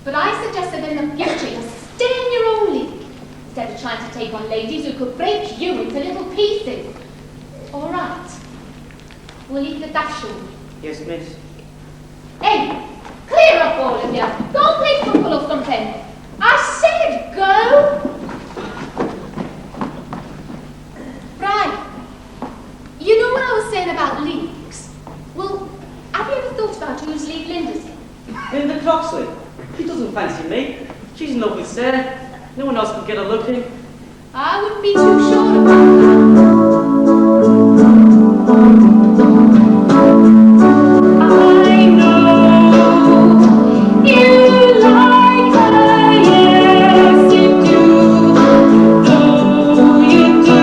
B: But I suggested in the future you stay in your own league, instead of trying to take on ladies who could break you into little pieces. All right. Will you get that shoe?
G: Yes, miss.
B: Hey, clear up, all of you. Go and play football or something. I said go. Brian, you know what I was saying about leagues? Well, have you ever thought about whose league Linda's in?
G: Linda Croxley. She doesn't fancy me. She's in love with Sarah. No one else can get her looking.
B: I wouldn't be too sure about that.
F: I know you like her, yes you do. Oh, you do.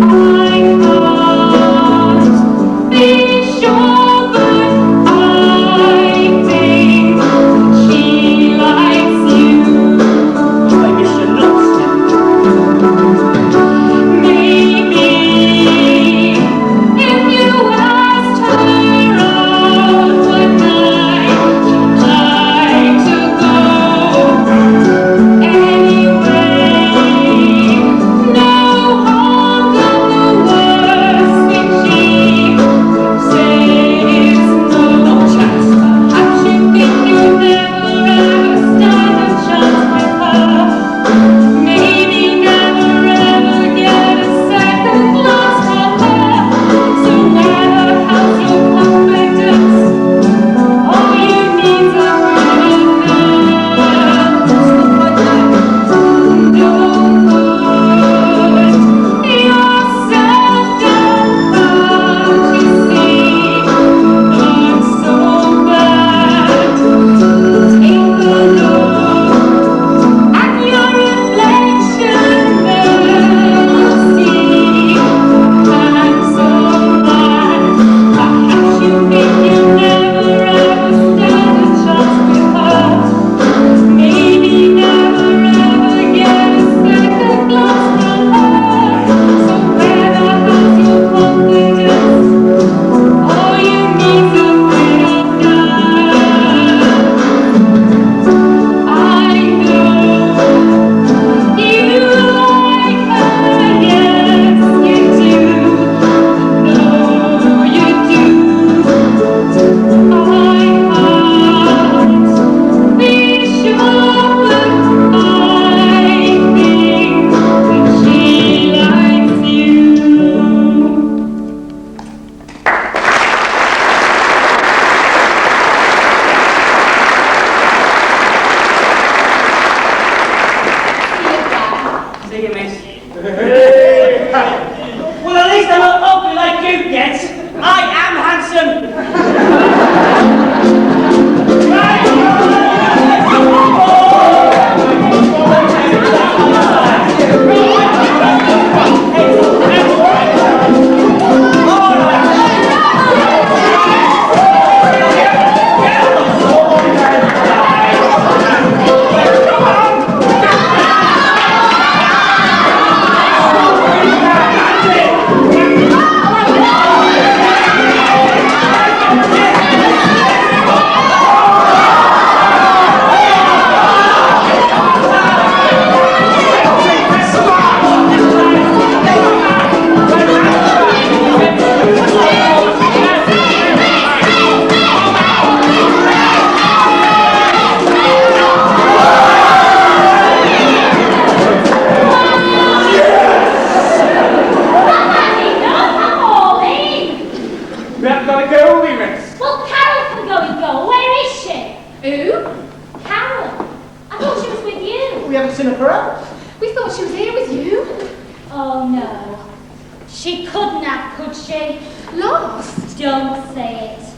F: I can't be sure, but I think she likes you.
G: I miss your nuts.
F: Maybe if
E: We haven't seen her for hours.
B: We thought she was here with you.
F: Oh no. She couldn't have, could she?
B: Lost?
F: Don't say it.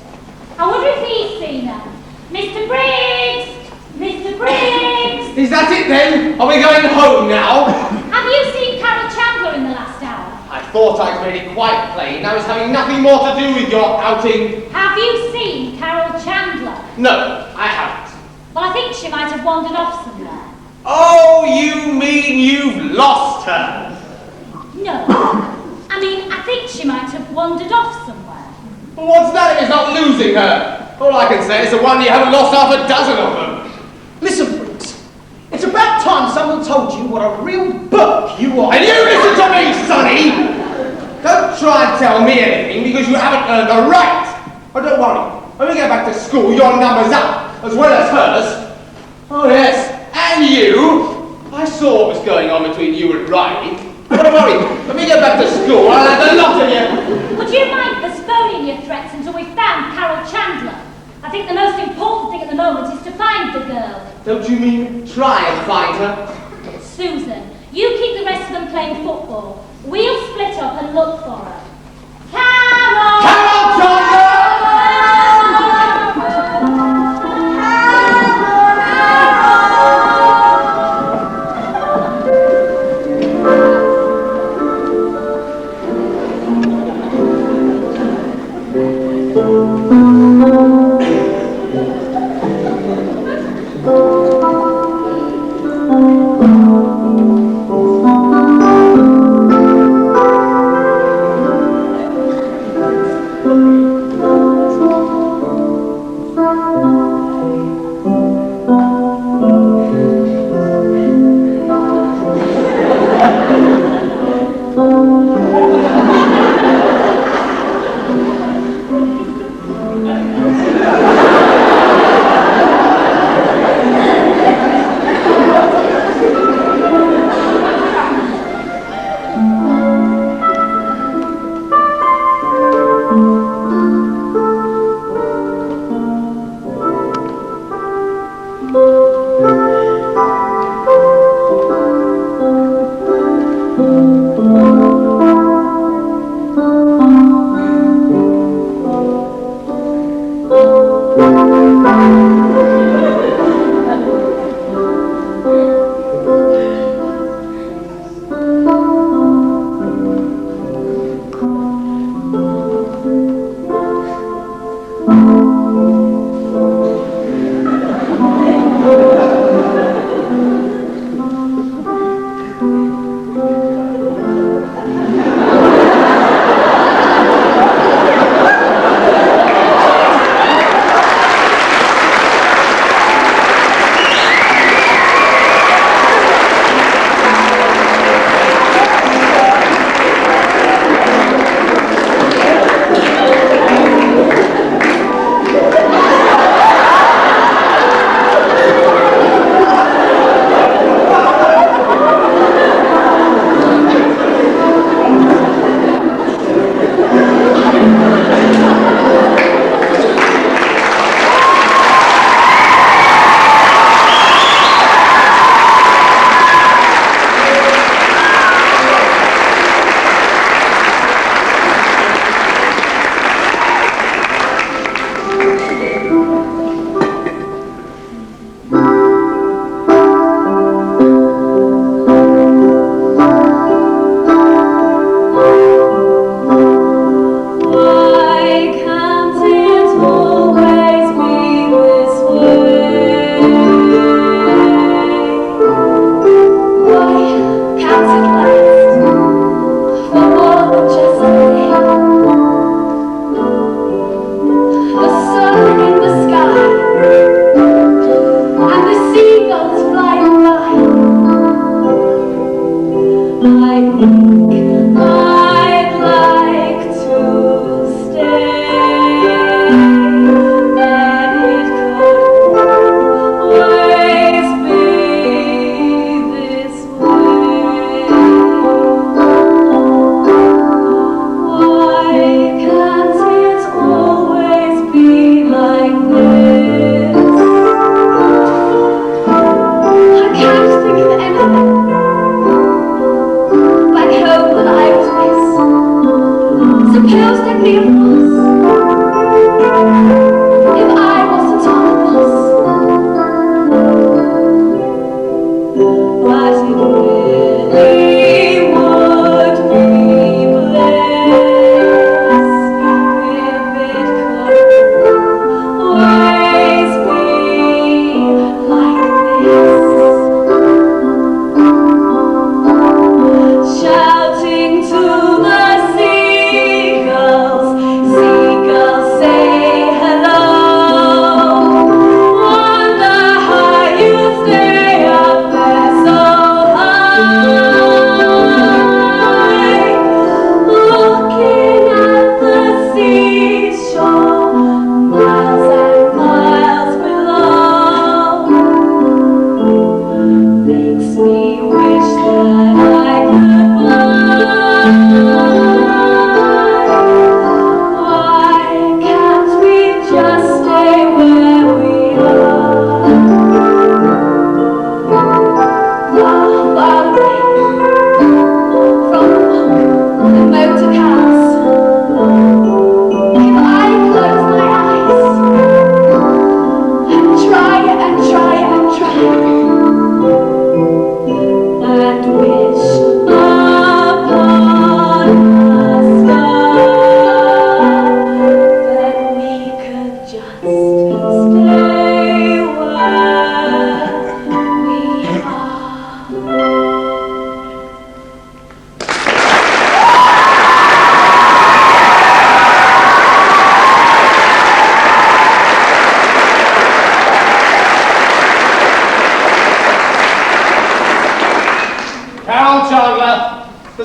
F: I wonder if he's seen her. Mr. Briggs! Mr. Briggs!
C: Is that it then? Are we going home now?
F: Have you seen Carol Chandler in the last hour?
C: I thought I'd made it quite plain. I was having nothing more to do with your outing.
F: Have you seen Carol Chandler?
C: No, I haven't.
F: Well, I think she might have wandered off somewhere.
C: Oh, you mean you've lost her?
F: No. I mean, I think she might have wandered off somewhere.
C: Well, what's that if it's not losing her? All I can say is the one you haven't lost half a dozen of them.
E: Listen, Briggs. It's about time someone told you what a real buck you are.
C: And you listen to me, Sonny! Don't try and tell me anything because you haven't earned the right. Oh, don't worry. When we get back to school, your number's up, as well as hers. Oh, yes. And you. I saw what was going on between you and Riley. Don't worry. When we get back to school, I'll have the lot of you.
F: Would you mind postponing your threats until we found Carol Chandler? I think the most important thing at the moment is to find the girl.
C: Don't you mean try and find her?
F: Susan, you keep the rest of them playing football. We'll split up and look for her. Carol!
C: Carol Chandler!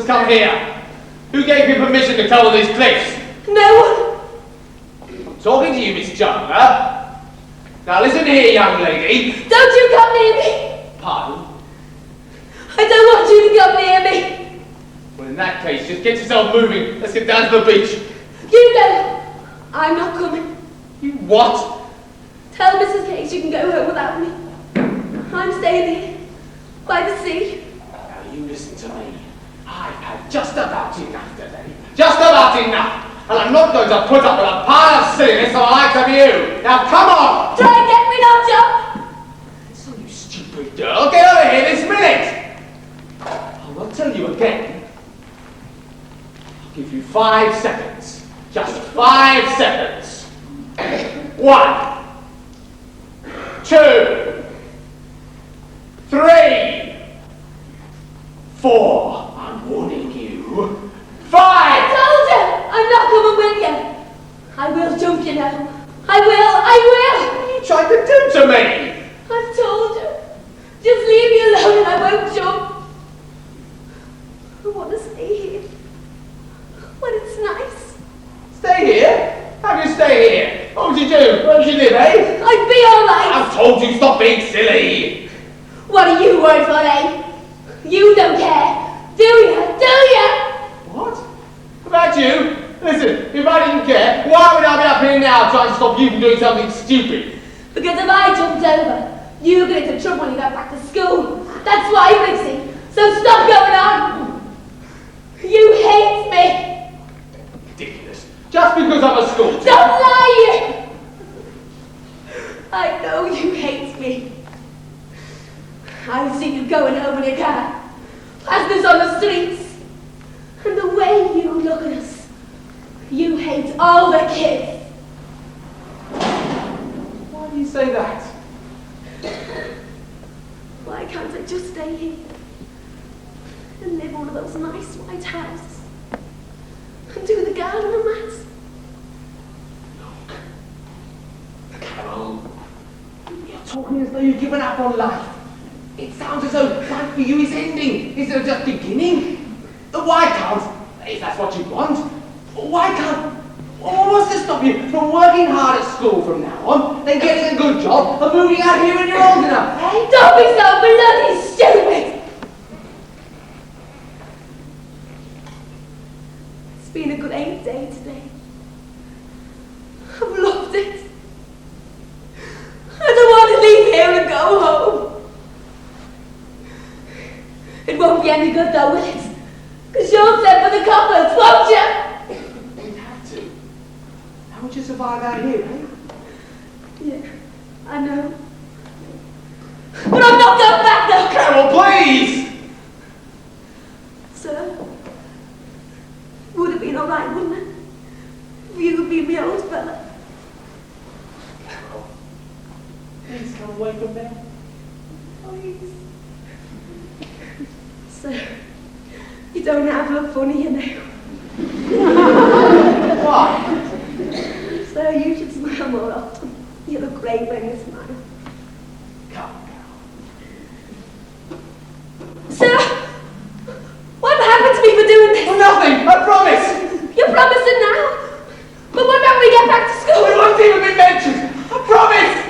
C: Let's come here. Who gave you permission to cover these cliffs?
B: No
C: I'm talking to you, Miss Chandler. Now listen here, young lady.
B: one. Don't you come near me.
C: Pardon?
B: I don't want you to come near me.
C: Well, in that case, just get yourself moving. Let's get down to the beach.
B: You know, I'm not coming.
C: You what?
B: Tell Mrs. Case you can go home without me. I'm staying here, by the sea.
C: Now you listen to me. I've had just about enough today. Just about enough. And I'm not going to put up with a pile of silliness from the likes of you. Now come on!
B: Try and get me now, John.
C: So you stupid girl, get over here this minute! I'll not tell you again. I'll give you 5 seconds. Just 5 seconds. 1, 2, 3, 4. I'm warning you. 5!
B: I told you, I'm not coming with you. I will jump, you know. I will.
C: What are you trying to do to me?
B: I've told you. Just leave me alone and I won't jump. I want to stay here. When it's nice.
C: Stay here? Have you stay here? What would you do? Where would you live, eh?
B: I'd be alright.
C: I've told you stop being silly.
B: What are you worried for, eh? You don't care. Do you?
C: What? About you? Listen, if I didn't care, why would I be up here now trying to stop you from doing something stupid?
B: Because if I jumped over, you get into trouble when you go back to school. That's why, Rixie. So stop going on. You hate me.
C: Ridiculous. Just because I'm a school teacher.
B: Don't lie! I know you hate me. I've seen you going home in your car, past us on the streets, and the way you look at us. You hate all the kids.
C: Why do you say that?
B: Why can't I just stay here and live in one of those nice white houses and do the garden and mats?
C: Carol, you're talking as though you've given up on life. It sounds as though life for you is ending instead of just beginning. Why can't, if that's what you want, why can't, what's to stop you from working hard at school from now on, then getting a good job and moving out here when you're old enough, eh?
B: Don't be so bloody stupid! It's been a good 8 day today. I've loved it. I don't want to leave here and go home. It won't be any good though, will it? Because you'll send for the coppers, won't you?
C: We'd have to. How would you survive out here, eh?
B: Yeah, I know. But I'm not going back though!
C: Carol, please!
B: Sir, would have been alright, wouldn't it? If you could be my old fella.
C: Carol, please come away from there.
B: Please. Sir, you don't have to look funny, you know.
C: Why?
B: Sir, you should smile more often. You look great when you smile.
C: Come, Carol.
B: Sir, what happened to me for doing this?
C: Oh, nothing, I promise!
B: You're promising now? But what about when we get back to school?
C: It won't even be mentioned, I promise!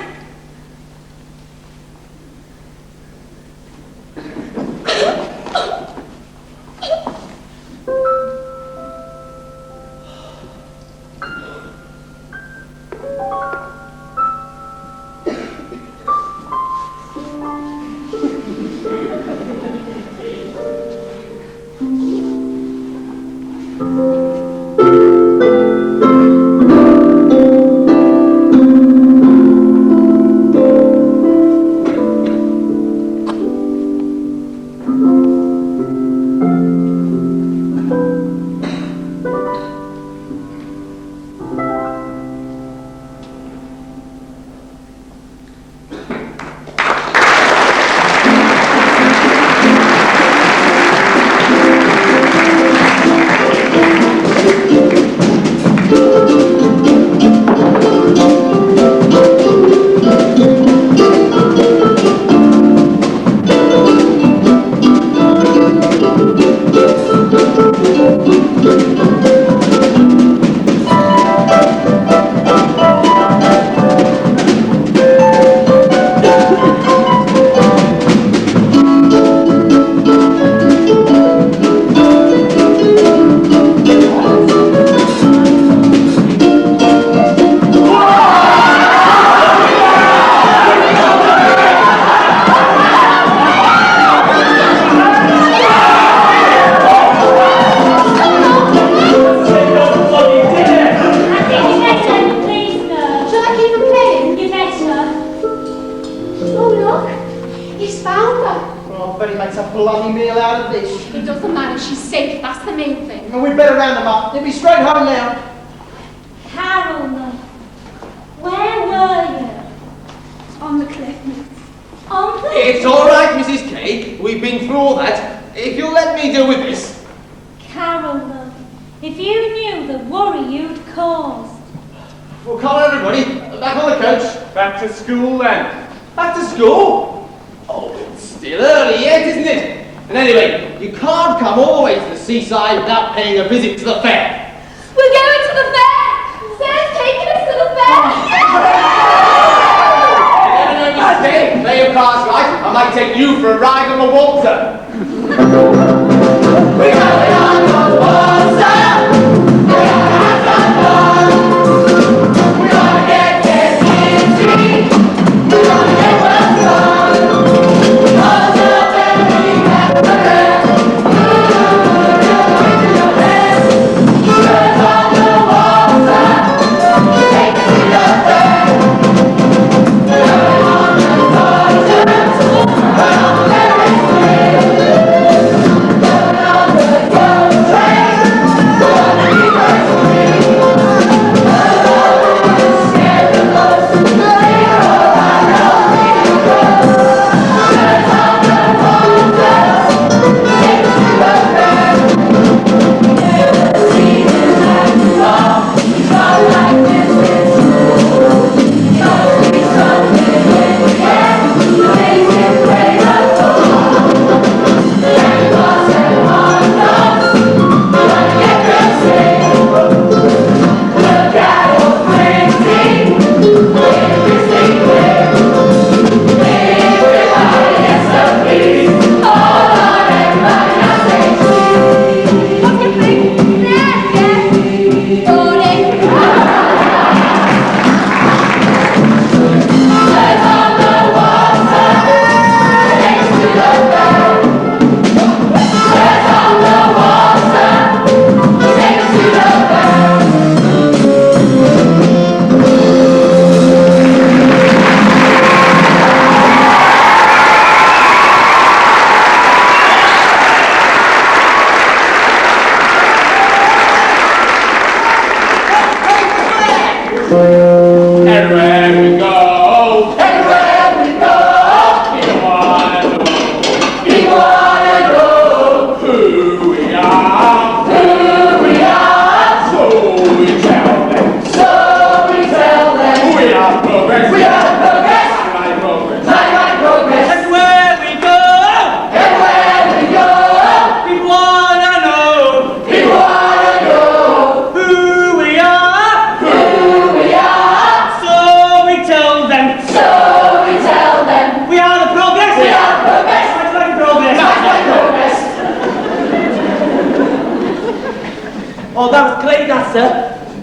E: bet he makes a bloody meal out of this.
B: It doesn't matter, she's safe, that's the main thing.
E: And we'd better round them up. They'll be straight home now.
F: Carol, love, where were you?
B: On the cliff.
F: On the...
C: It's all right, Mrs. K. We've been through all that. If you'll let me deal with this.
F: Carol, love, if you knew the worry you'd caused.
C: Well, come on, everybody. Back on the coach.
A: Back to school then.
C: Back to school? Oh, it's still early yet, isn't it? And anyway, you can't come all the way to the seaside without paying a visit to the fair.
B: We're going to the fair! Sarah's taking us to the fair!
C: Play your cards right, I might take you for a ride on the water.
D: We're going on the water. We're gonna have some fun. We're gonna get tipsy. We're gonna get well done. Cause up and we have the rest. Your head. We're on the water. Take us to the fair. We're going on the toilets. We're on the Ferris wheel. Going on the goat train. We're on the Ferris wheel. We're scared to close. We're all around the road. We're on the water. Take us to the fair. Never seen it like before. Not like this before. Must be something in the air. Makes it great and full. Santa Claus and wonders. Gonna get crazy. Look at old Springsteen. With his sing clear. Everybody gets a piece. All on everybody now say cheese.
B: What's your thing? There, yeah. Got it.
D: Let's on the water. Take us to the fair. Let's on the water. Take us to the fair.
C: Everywhere we go.
D: Everywhere we go,
C: We wanna know
D: we wanna know
C: who we are.
D: who we are.
C: So we tell them.
D: So we tell them
C: We are progress.
D: we are progress,
C: Like progress.
D: like progress.
G: Everywhere we go,
D: Everywhere we go,
G: we wanna know
D: we wanna know
G: who we are,
D: who we are.
G: so we tell them
D: So we tell them
G: we are the progress.
D: we are progress,
G: Like progress.
D: like progress.
G: Oh, that was great, that, sir.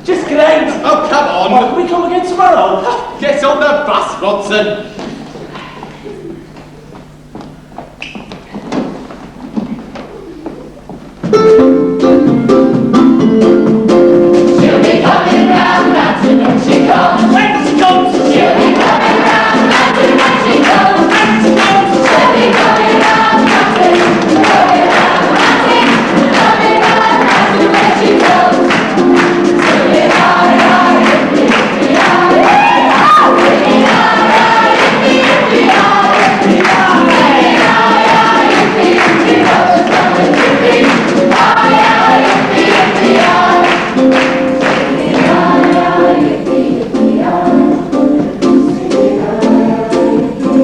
G: Just great.
C: Oh, come on.
G: Can we come again tomorrow?
C: Get on the bus, Watson.
D: She'll be coming round, that's when she comes.
G: When she comes,
D: She'll be coming round, that's when she comes. She'll be coming round, that's when coming round, that's it. Coming round, that's when she comes. Singing high, high, yippee, yippee, high. Singing high, high, yippee, yippee, high. Singing high, high, yippee, yippee, high. Coming yippee, high, high, yippee, yippee, high. Singing high, high, yippee, yippee, high. Singing high,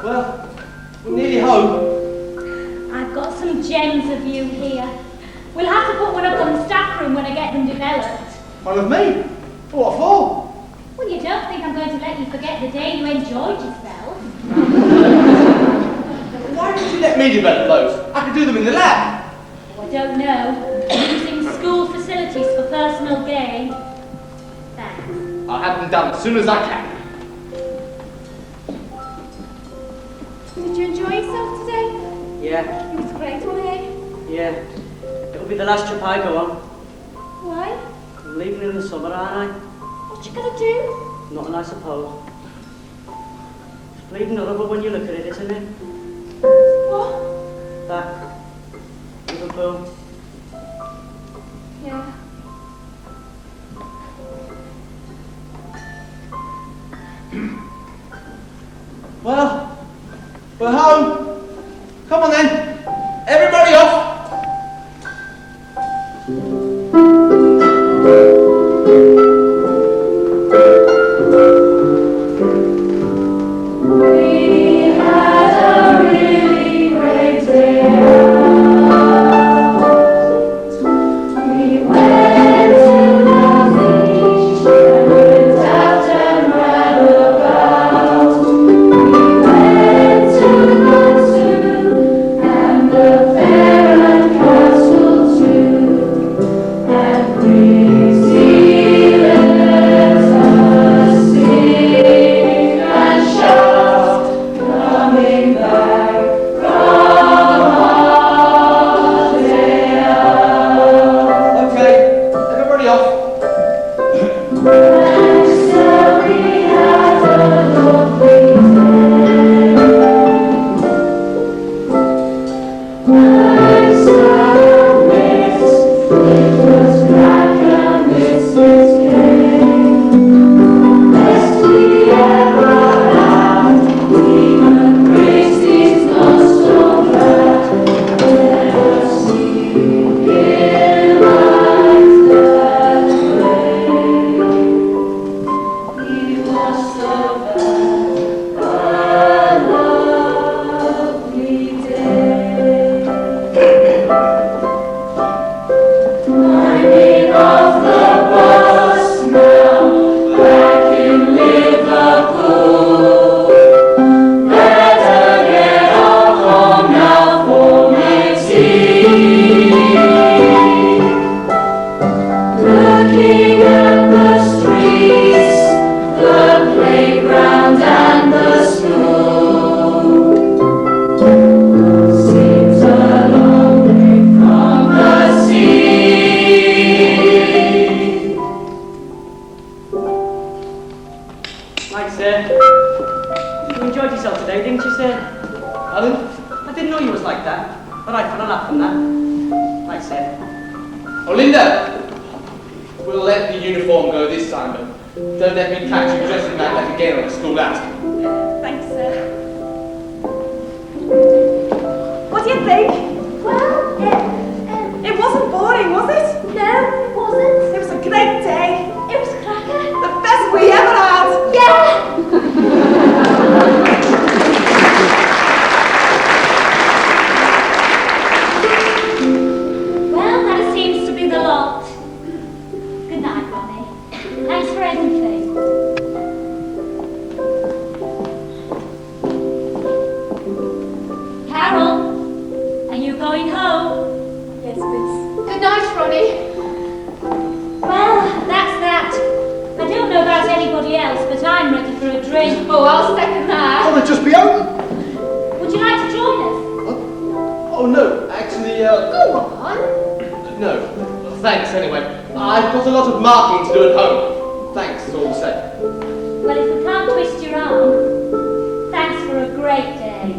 C: Well, we're nearly home.
F: I've got some gems of you here. We'll have to put one up on the staff room when I get them developed.
E: One of me? What for?
F: Well, you don't think I'm going to let you forget the day you enjoyed yourself?
C: Why didn't you let me develop those? I could do them in the lab.
F: Oh, I don't know. Using school facilities for personal personal gain. Thanks.
C: I'll have them done as soon as I can.
B: Did you enjoy yourself today?
H: Yeah,
B: It was great, wasn't it?
H: yeah. It'll be the last trip I go on.
B: Why?
H: I'm leaving in the summer, aren't I?
B: What you gonna do?
H: Nothing, I suppose. It's bleeding horrible when you look at it, isn't it?
B: What?
H: That. Liverpool.
B: Yeah.
C: Well, we're home. Come on then. Everybody off.
D: We had a really great day out. We went to the beach and went out and ran about. We went to the zoo and the fair and castle too. And Gracie let us sing and shout, coming back from our day out.
C: Okay, everybody off.
D: And so we had a lovely day. I'm so missed. It was Crack and Mrs. K. Best we ever had. Even Gracie's not so bad. Never seen it like that way. He was so bad. A lovely day. Climbing off the bus now, back in Liverpool. Better get off home now for my tea. Looking at the streets, the playground and the school. Seems a long way from the sea.
H: Right, sir. You enjoyed yourself today, didn't you, sir?
C: Alan?
H: I didn't know you was like that, but I fell off from that. Right, sir.
C: Oh, Linda! We'll let the uniform go this time, but don't let me catch you dressing like that again on the school out.
B: Thanks, sir.
J: What do you think?
B: Well,
J: It wasn't boring, was it?
B: no, it wasn't.
J: It was a great day.
B: It was cracker.
J: The best we ever had.
B: Yeah!
F: Well, that seems to be the lot. Good night, Ronnie. Thanks for everything. Carol, are you going home?
B: Yes, miss. Good night, Ronnie.
F: Well, that's that. I don't know about anybody else, but I'm ready for a drink.
B: Oh, I'll second that.
I: Will it just be open?
F: Would you like to join us?
C: Oh no, actually,
B: Go on.
C: no. Thanks anyway. I've got a lot of marking to do at home. Thanks all the same.
F: Well, if we can't twist your arm, thanks for a great day.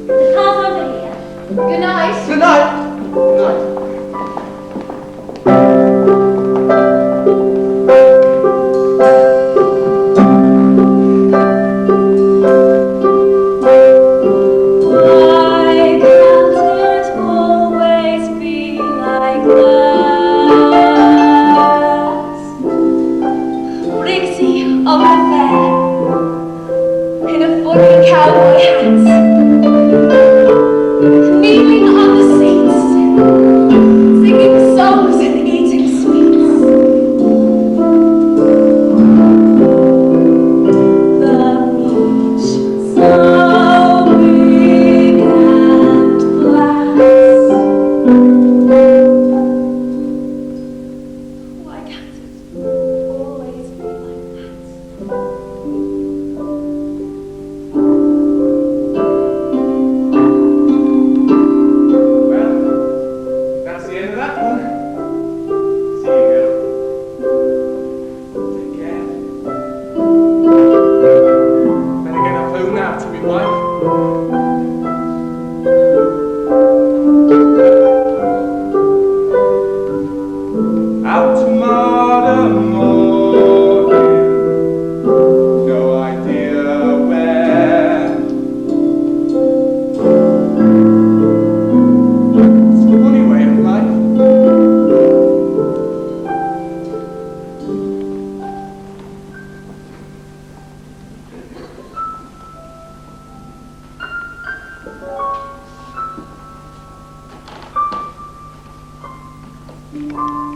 F: The car's over here.
B: Good night.
C: Good night. Good night.
D: Why can't it always be like that? Brixie over there, in a funny cowboy hat, kneeling on the seats,
B: Thank you.